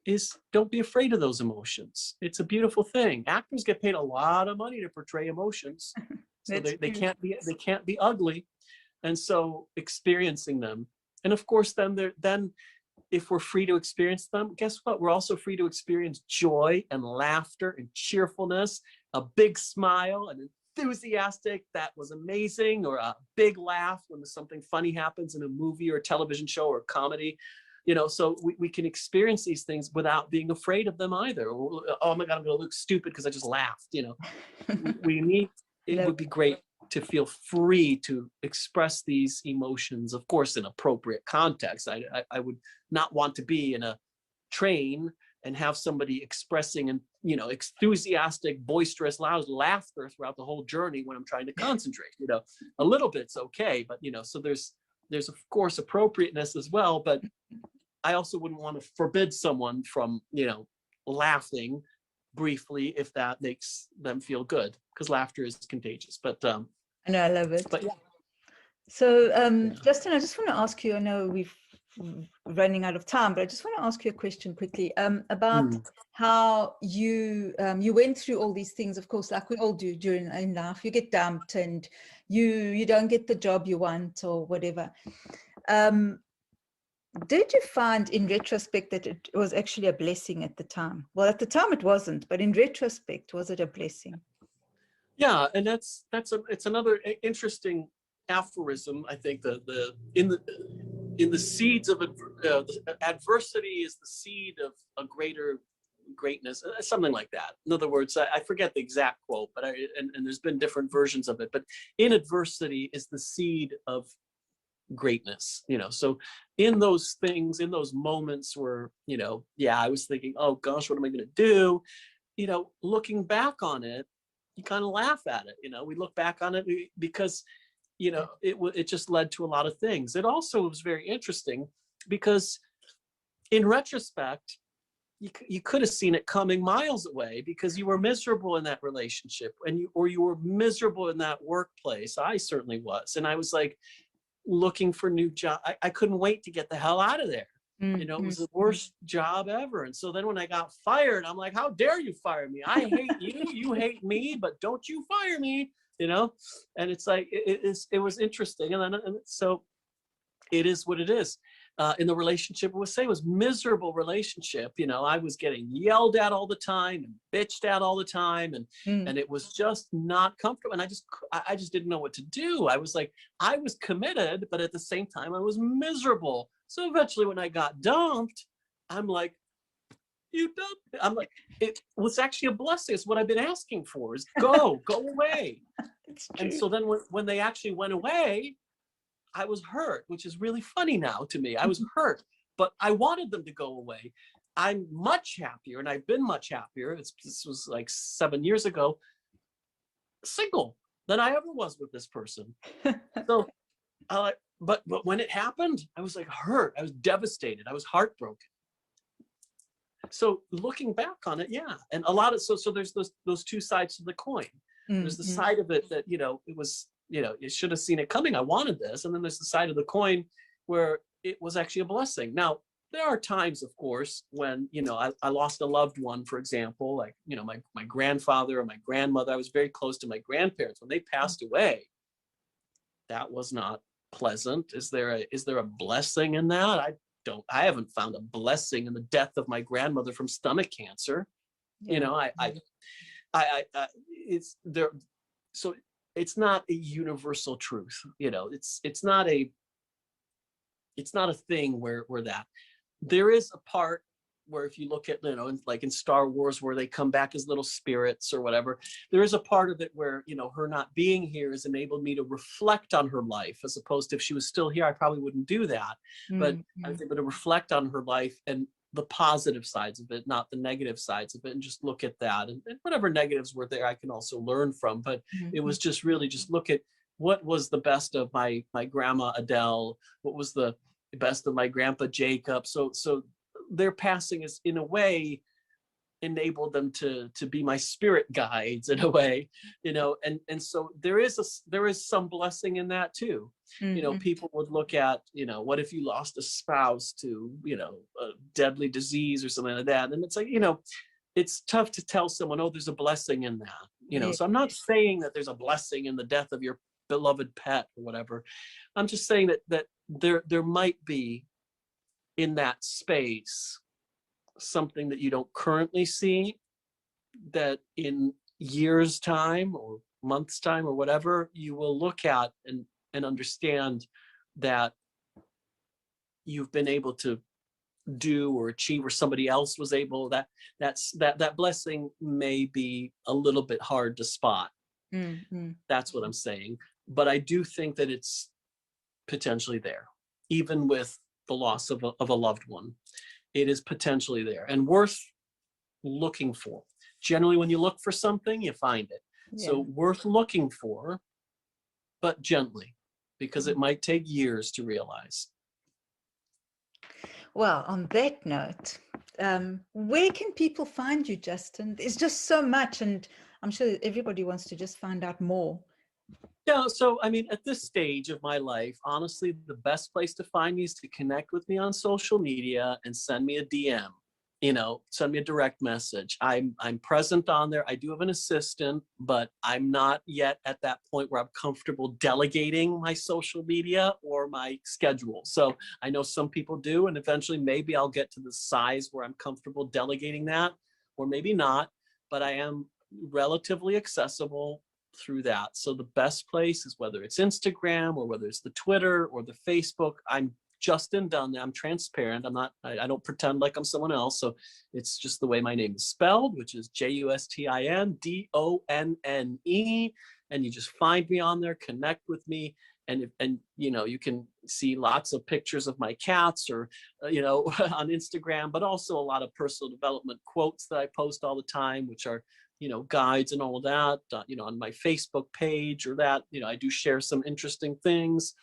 is don't be afraid of those emotions. It's a beautiful thing. Actors get paid a lot of money to portray emotions. So they can't be ugly. And so experiencing them. And of course, then if we're free to experience them, guess what? We're also free to experience joy and laughter and cheerfulness, a big smile, an enthusiastic, that was amazing, or a big laugh when something funny happens in a movie or a television show or a comedy. You know, so we can experience these things without being afraid of them either. Oh my God, I'm going to look stupid because I just laughed. You know, it would be great to feel free to express these emotions, of course, in appropriate context. I would not want to be in a train and have somebody expressing and, you know, enthusiastic, boisterous, loud laughter throughout the whole journey when I'm trying to concentrate. You know, a little bit's okay, but, you know, so there's of course appropriateness as well, but I also wouldn't want to forbid someone from, you know, laughing briefly if that makes them feel good, because laughter is contagious. But I know, I love it. But yeah. So Justin, I just want to ask you, I know we've running out of time, but I just want to ask you a question quickly about how you went through all these things, of course, like we all do in life. You get dumped and you don't get the job you want or whatever. Did you find in retrospect that it was actually a blessing at the time? Well, at the time it wasn't, but in retrospect, was it a blessing? Yeah, and it's another interesting aphorism. I think in the seeds of adversity is the seed of a greater greatness, something like that. In other words, I forget the exact quote, but and there's been different versions of it. But in adversity is the seed of greatness. So in those things, in those moments where yeah, I was thinking, oh gosh, what am I going to do? Looking back on it, you kind of laugh at it. We look back on it because it just led to a lot of things. It also was very interesting because in retrospect, you could have seen it coming miles away because you were miserable in that relationship you were miserable in that workplace. I certainly was. And I was like looking for new job. I couldn't wait to get the hell out of there. It was the worst job ever. And so then when I got fired, I'm like, how dare you fire me? I hate you. You hate me, but don't you fire me, And it's like, it was interesting. And so it is what it is. In the relationship, it was miserable relationship. I was getting yelled at all the time and bitched at all the time. And it was just not comfortable. And I just didn't know what to do. I was like, I was committed, but at the same time, I was miserable. So eventually when I got dumped, I'm like, you dumped me. I'm like, it was actually a blessing. It's what I've been asking for is go away. And so then when they actually went away, I was hurt, which is really funny now to me. I was hurt, but I wanted them to go away. I'm much happier, and I've been much happier. This was like 7 years ago, single, than I ever was with this person. So, but when it happened, I was like hurt. I was devastated. I was heartbroken. So looking back on it, yeah, and a lot of so there's those two sides to the coin. There's the side of it that it was. You should have seen it coming. I wanted this. And then there's the side of the coin where it was actually a blessing. Now, there are times, of course, when, I lost a loved one, for example, like, my grandfather or my grandmother. I was very close to my grandparents. When they passed away, that was not pleasant. Is there a blessing in that? I haven't found a blessing in the death of my grandmother from stomach cancer. Yeah. It's there. So it's not a universal truth. It's not a thing where that there is a part where if you look at, like in Star Wars, where they come back as little spirits or whatever, there is a part of it where, her not being here has enabled me to reflect on her life, as opposed to if she was still here, I probably wouldn't do that. But I was able to reflect on her life and the positive sides of it, not the negative sides of it, and just look at that. And whatever negatives were there, I can also learn from. But it was just really just look at what was the best of my grandma Adele, what was the best of my grandpa Jacob. So their passing is in a way enabled them to be my spirit guides in a way, and so there is some blessing in that too. People would look at, what if you lost a spouse to, a deadly disease or something like that. And it's like, it's tough to tell someone, oh, there's a blessing in that, So I'm not saying that there's a blessing in the death of your beloved pet or whatever. I'm just saying that there might be in that space something that you don't currently see, that in years time or months time or whatever, you will look at and understand that you've been able to do or achieve, or somebody else was able. That blessing may be a little bit hard to spot. That's what I'm saying. But I do think that it's potentially there, even with the loss of a loved one. It is potentially there and worth looking for. Generally, when you look for something, you find it. Yeah. So worth looking for, but gently, because it might take years to realize. Well, on that note, where can people find you, Justin? There's just so much, and I'm sure everybody wants to just find out more. Yeah, so I mean, at this stage of my life, honestly, the best place to find me is to connect with me on social media and send me a DM. Send me a direct message. I'm present on there. I do have an assistant, but I'm not yet at that point where I'm comfortable delegating my social media or my schedule. So I know some people do, and eventually maybe I'll get to the size where I'm comfortable delegating that, or maybe not, but I am relatively accessible through that. So the best place is whether it's Instagram or whether it's the Twitter or the Facebook. I'm Justin Donne. I'm transparent. I don't pretend like I'm someone else. So it's just the way my name is spelled, which is JustinDonne. And you just find me on there, connect with me. And you know, you can see lots of pictures of my cats or, you know, on Instagram, but also a lot of personal development quotes that I post all the time, which are, you know, guides and all of that, you know, on my Facebook page or that, you know, I do share some interesting things,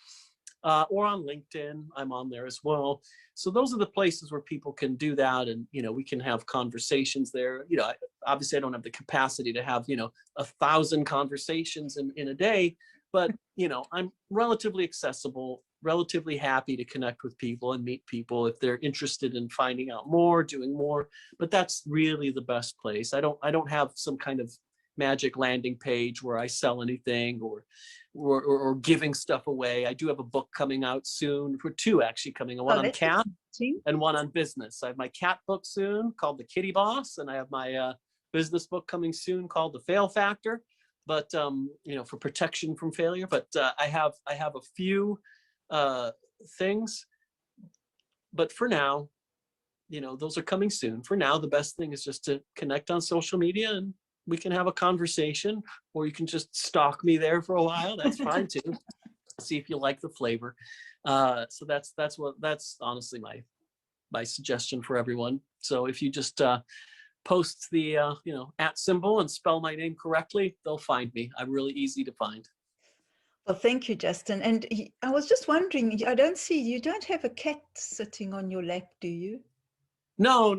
or on LinkedIn, I'm on there as well. So those are the places where people can do that. And, you know, we can have conversations there. You know, obviously I don't have the capacity to have, you know, 1,000 conversations in a day, but, you know, I'm relatively accessible, relatively happy to connect with people and meet people if they're interested in finding out more, doing more. But that's really the best place. I don't have some kind of magic landing page where I sell anything or giving stuff away. I do have a book coming out soon, for two actually coming, one on cat and one on business. I have my cat book soon called The Kitty Boss, and I have my business book coming soon called The Fail Factor, but you know, for protection from failure. But I have a few things, but for now, you know, those are coming soon. For now, the best thing is just to connect on social media, and we can have a conversation, or you can just stalk me there for a while. That's fine too. See if you like the flavor. So that's honestly my suggestion for everyone. So if you just post the you know, @ symbol and spell my name correctly, they'll find me. I'm really easy to find. Well, thank you, Justin. And I was just wondering, you don't have a cat sitting on your lap, do you? No.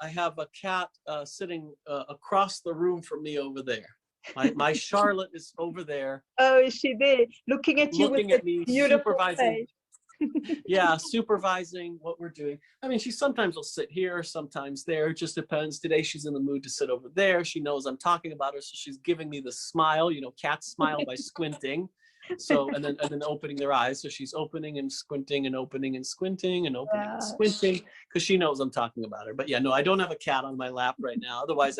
I have a cat sitting across the room from me over there. My Charlotte is over there. Oh, is she there? Looking at you looking with at me, beautiful supervising. face. Yeah, supervising what we're doing. I mean, she sometimes will sit here, sometimes there. It just depends. Today she's in the mood to sit over there. She knows I'm talking about her, so she's giving me the smile. You know, cats smile by squinting. So and then opening their eyes. So she's opening and squinting and opening and squinting and opening and squinting because she knows I'm talking about her. But yeah, no, I don't have a cat on my lap right now. Otherwise,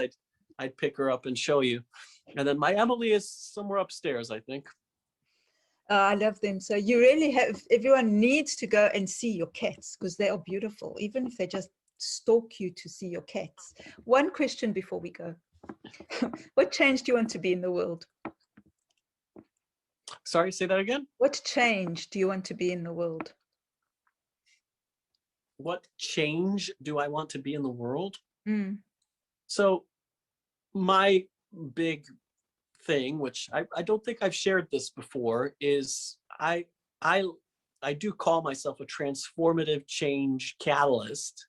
I'd pick her up and show you. And then my Emily is somewhere upstairs, I think. I love them. So you really have, everyone needs to go and see your cats because they are beautiful, even if they just stalk you to see your cats. One question before we go. What change do you want to be in the world? Sorry, say that again. What change do you want to be in the world? What change do I want to be in the world? Mm. So my big thing, which I don't think I've shared this before, is I do call myself a transformative change catalyst.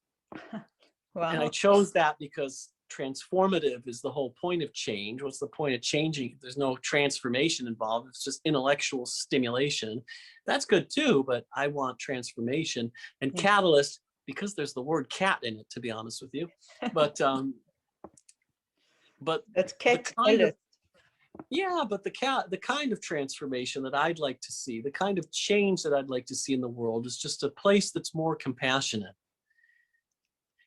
Wow. And I chose that because transformative is the whole point of change. What's the point of changing? There's no transformation involved. It's just intellectual stimulation. That's good too, but I want transformation. And catalyst, because there's the word cat in it, to be honest with you. But that's catalyst. But the kind of transformation that I'd like to see, the kind of change that I'd like to see in the world is just a place that's more compassionate.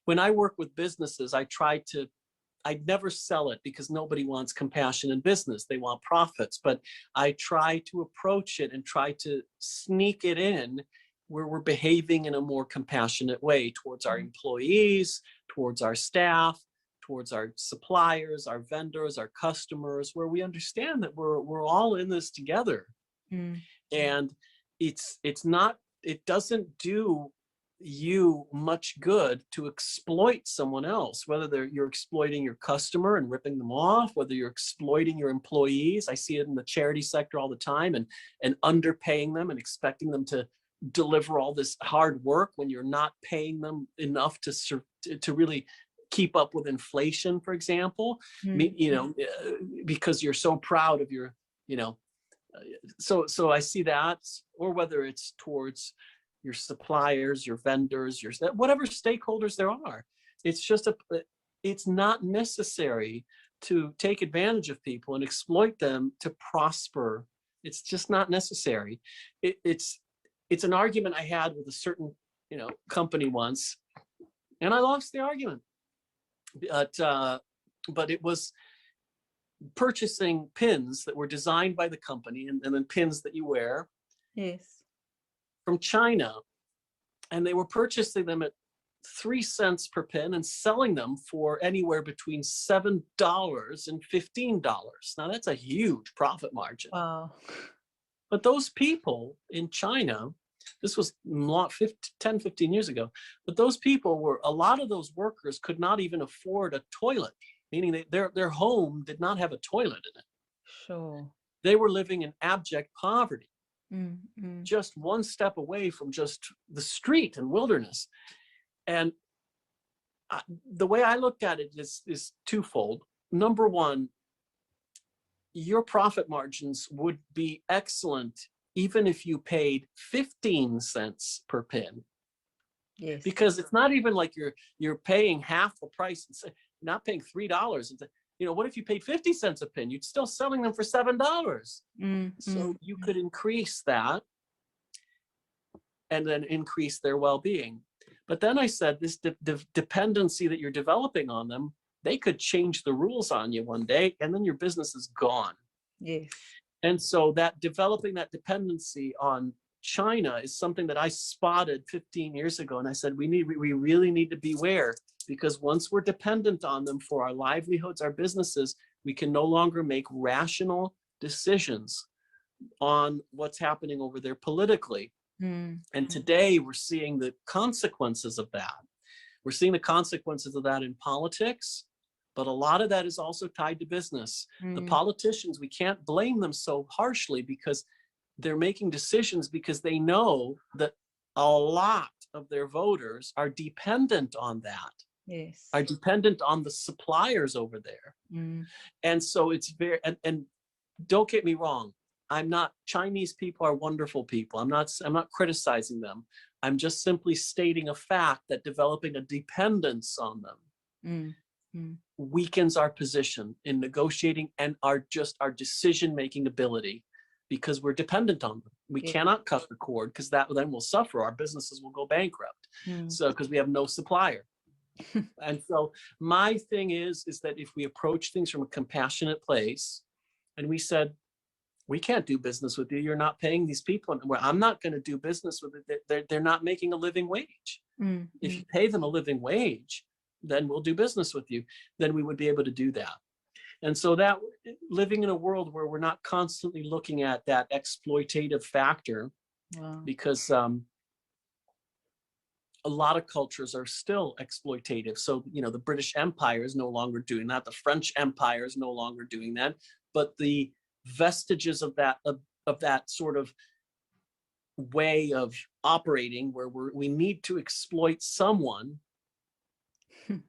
When I work with businesses, I'd never sell it because nobody wants compassion in business. They want profits, but I try to approach it and try to sneak it in where we're behaving in a more compassionate way towards our employees, towards our staff, towards our suppliers, our vendors, our customers, where we understand that we're all in this together. And it doesn't do you much good to exploit someone else, whether you're exploiting your customer and ripping them off, whether you're exploiting your employees. I see it in the charity sector all the time, and underpaying them and expecting them to deliver all this hard work when you're not paying them enough to really keep up with inflation, for example. You know, because you're so proud of your, you know, so I see that. Or whether it's towards your suppliers, your vendors, whatever stakeholders there are. It's not necessary to take advantage of people and exploit them to prosper. It's just not necessary. It's an argument I had with a certain, you know, company once, and I lost the argument. But it was purchasing pins that were designed by the company and then pins that you wear. Yes. From China. And they were purchasing them at 3 cents per pin and selling them for anywhere between $7 and $15. Now that's a huge profit margin. Wow. But those people in China, this was 10, 15 years ago, but those people were, a lot of those workers could not even afford a toilet, meaning their home did not have a toilet in it. Sure. They were living in abject poverty, Mm-hmm. just one step away from just the street and wilderness. And the way I looked at it is twofold. Number one, your profit margins would be excellent even if you paid 15 cents per pin. Yes. Because it's not even like you're paying half the price, and not paying $3. What if you paid 50 cents a pin? You'd still selling them for $7. So you could increase that and then increase their well-being. But then I said, this dependency that you're developing on them, they could change the rules on you one day, and then your business is gone. Yes. And so that developing that dependency on China is something that I spotted 15 years ago. And I said, we really need to beware, because once we're dependent on them for our livelihoods, our businesses, we can no longer make rational decisions on what's happening over there politically. And today we're seeing the consequences of that. We're seeing the consequences of that in politics, but a lot of that is also tied to business. The politicians, we can't blame them so harshly, because they're making decisions because they know that a lot of their voters are dependent on that. Yes. Are dependent on the suppliers over there. And so it's very, and don't get me wrong, Chinese people are wonderful people. I'm not criticizing them. I'm just simply stating a fact that developing a dependence on them weakens our position in negotiating and our decision-making ability, because we're dependent on them. We cannot cut the cord, because that then will suffer. Our businesses will go bankrupt. So, because we have no supplier. And so my thing is that if we approach things from a compassionate place, and we said, we can't do business with you, you're not paying these people, and I'm not going to do business with it. They're not making a living wage. If you pay them a living wage, then we'll do business with you. Then we would be able to do that. And so that, living in a world where we're not constantly looking at that exploitative factor, because a lot of cultures are still exploitative. So, the British Empire is no longer doing that. The French Empire is no longer doing that. But the vestiges of that sort of way of operating, where we need to exploit someone,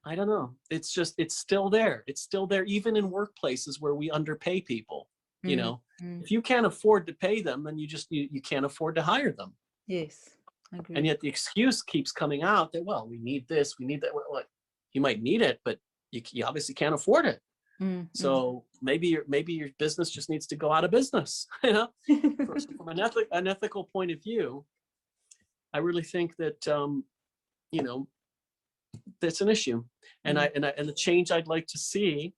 I don't know. It's still there. It's still there, even in workplaces where we underpay people. If you can't afford to pay them, then you can't afford to hire them. Yes, I agree. And yet the excuse keeps coming out that, well, we need this, we need that. Well, you might need it, but you obviously can't afford it. So maybe your business just needs to go out of business. From an ethical point of view, I really think that that's an issue. And the change I'd like to see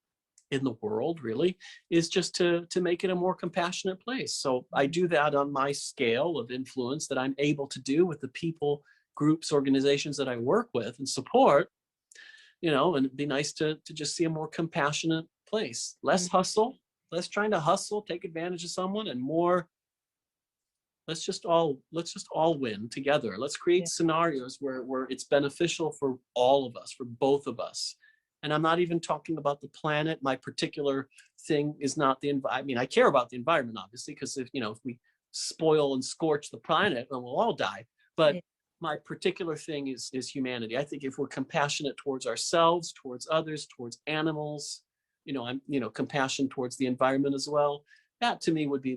in the world really is just to make it a more compassionate place. So I do that on my scale of influence that I'm able to do with the people, groups, organizations that I work with and support. And it'd be nice to just see a more compassionate place, less hustle, less trying to hustle, take advantage of someone, and more, let's just all win together. Let's create scenarios where it's beneficial for all of us, for both of us. And I'm not even talking about the planet. My particular thing is not the environment. I mean, I care about the environment, obviously, because if we spoil and scorch the planet, then we'll all die. But my particular thing is humanity. I think if we're compassionate towards ourselves, towards others, towards animals, I'm compassion towards the environment as well. That to me would be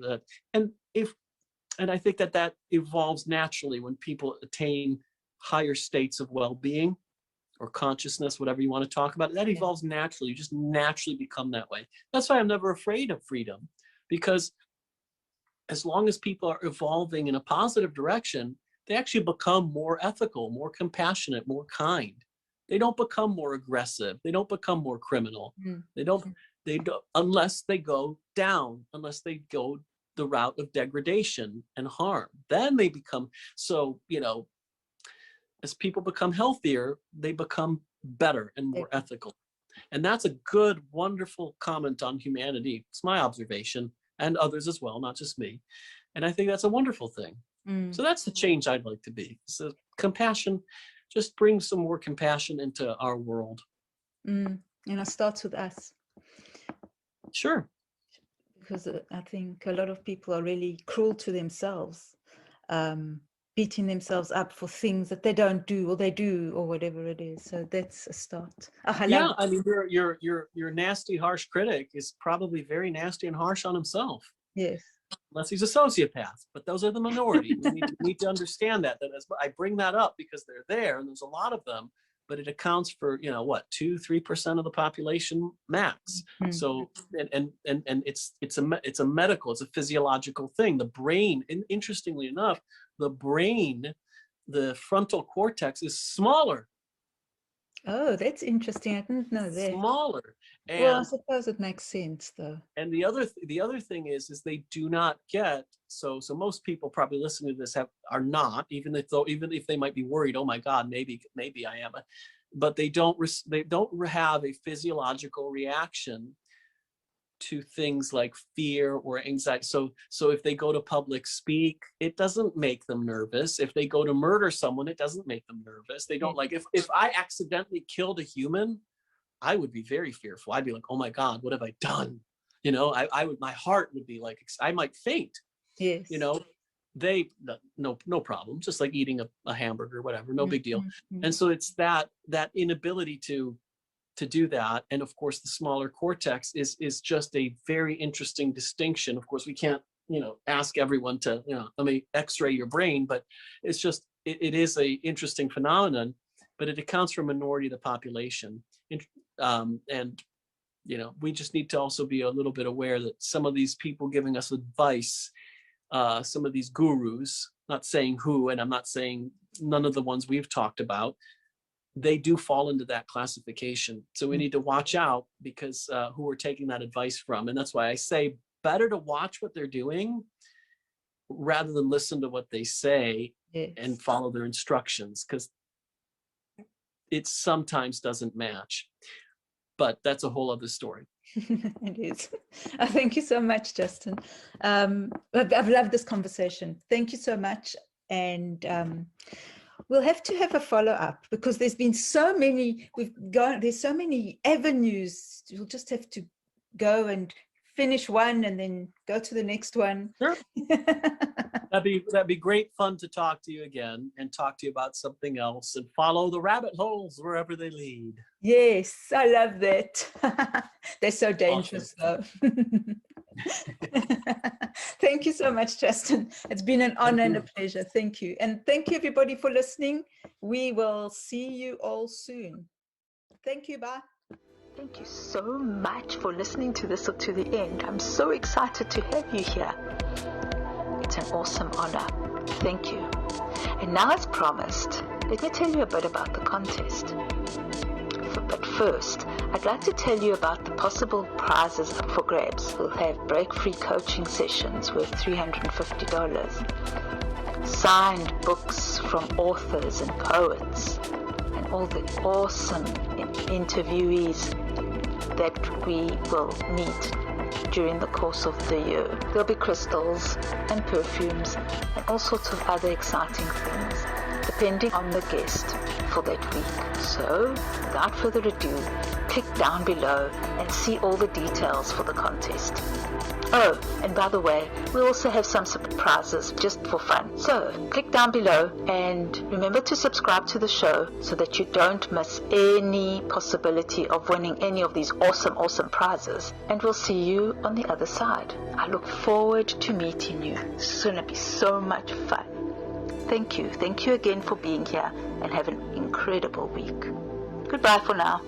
and I think that evolves naturally when people attain higher states of well-being or consciousness, whatever you want to talk about. That evolves naturally. You just naturally become that way. That's why I'm never afraid of freedom, because as long as people are evolving in a positive direction, they actually become more ethical, more compassionate, more kind. They don't become more aggressive. They don't become more criminal. They don't. They don't, unless they go down, unless they go the route of degradation and harm. Then they become, so, as people become healthier, they become better and more ethical. And that's a good, wonderful comment on humanity. It's my observation, and others as well, not just me. And I think that's a wonderful thing. So that's the change I'd like to be. So compassion, just bring some more compassion into our world. And it starts with us. Sure. Because I think a lot of people are really cruel to themselves, beating themselves up for things that they don't do, or they do, or whatever it is. So that's a start. I mean, your nasty, harsh critic is probably very nasty and harsh on himself. Yes. Unless he's a sociopath, but those are the minority. We need to understand that as I bring that up because they're there, and there's a lot of them, but it accounts for 2-3% of the population max. So and it's a medical, it's a physiological thing. The brain, interestingly enough, the brain, the frontal cortex is smaller. Oh, that's interesting. I didn't know that. Smaller. And, well, I suppose it makes sense, though. And the other thing is they do not get, so most people probably listening to this are not, even if they might be worried, oh my God, maybe I am, but they don't have a physiological reaction to things like fear or anxiety. So if they go to public speak, it doesn't make them nervous. If they go to murder someone, it doesn't make them nervous. They don't, like, if I accidentally killed a human, I would be very fearful. I'd be like, oh my God, what have I done? My heart would be like, I might faint. Yes. They, no problem. Just like eating a hamburger, whatever, no big deal. And so it's that inability to do that. And of course, the smaller cortex is just a very interesting distinction. Of course, we can't, ask everyone to, let me x-ray your brain, but it's just, it is a interesting phenomenon, but it accounts for a minority of the population. And we just need to also be a little bit aware that some of these people giving us advice, some of these gurus, not saying who, and I'm not saying none of the ones we've talked about, they do fall into that classification. So we need to watch out because who we're taking that advice from. And that's why I say better to watch what they're doing rather than listen to what they say and follow their instructions, because it sometimes doesn't match. But that's a whole other story. It is. Thank you so much, Justin. I've loved this conversation. Thank you so much. And we'll have to have a follow-up because there's been so many, there's so many avenues. We'll just have to go and finish one and then go to the next one. Sure. That'd be great fun to talk to you again and talk to you about something else and follow the rabbit holes wherever they lead. Yes, I love that. They're so dangerous, awesome. Though. Thank you so much, Justin. It's been an honor and a pleasure. Thank you. And thank you, everybody, for listening. We will see you all soon. Thank you. Bye. Thank you so much for listening to this up to the end. I'm so excited to have you here. It's an awesome honor. Thank you. And now, as promised, let me tell you a bit about the contest. But first, I'd like to tell you about the possible prizes up for grabs. We'll have break-free coaching sessions worth $350, signed books from authors and poets, and all the awesome interviewees that we will meet during the course of the year. There'll be crystals and perfumes and all sorts of other exciting things, depending on the guest for that week. So, without further ado, click down below and see all the details for the contest. Oh, and by the way, we also have some surprises just for fun. So, click down below and remember to subscribe to the show so that you don't miss any possibility of winning any of these awesome prizes. And we'll see you on the other side. I look forward to meeting you. It's going to be so much fun. Thank you. Thank you again for being here and have an incredible week. Goodbye for now.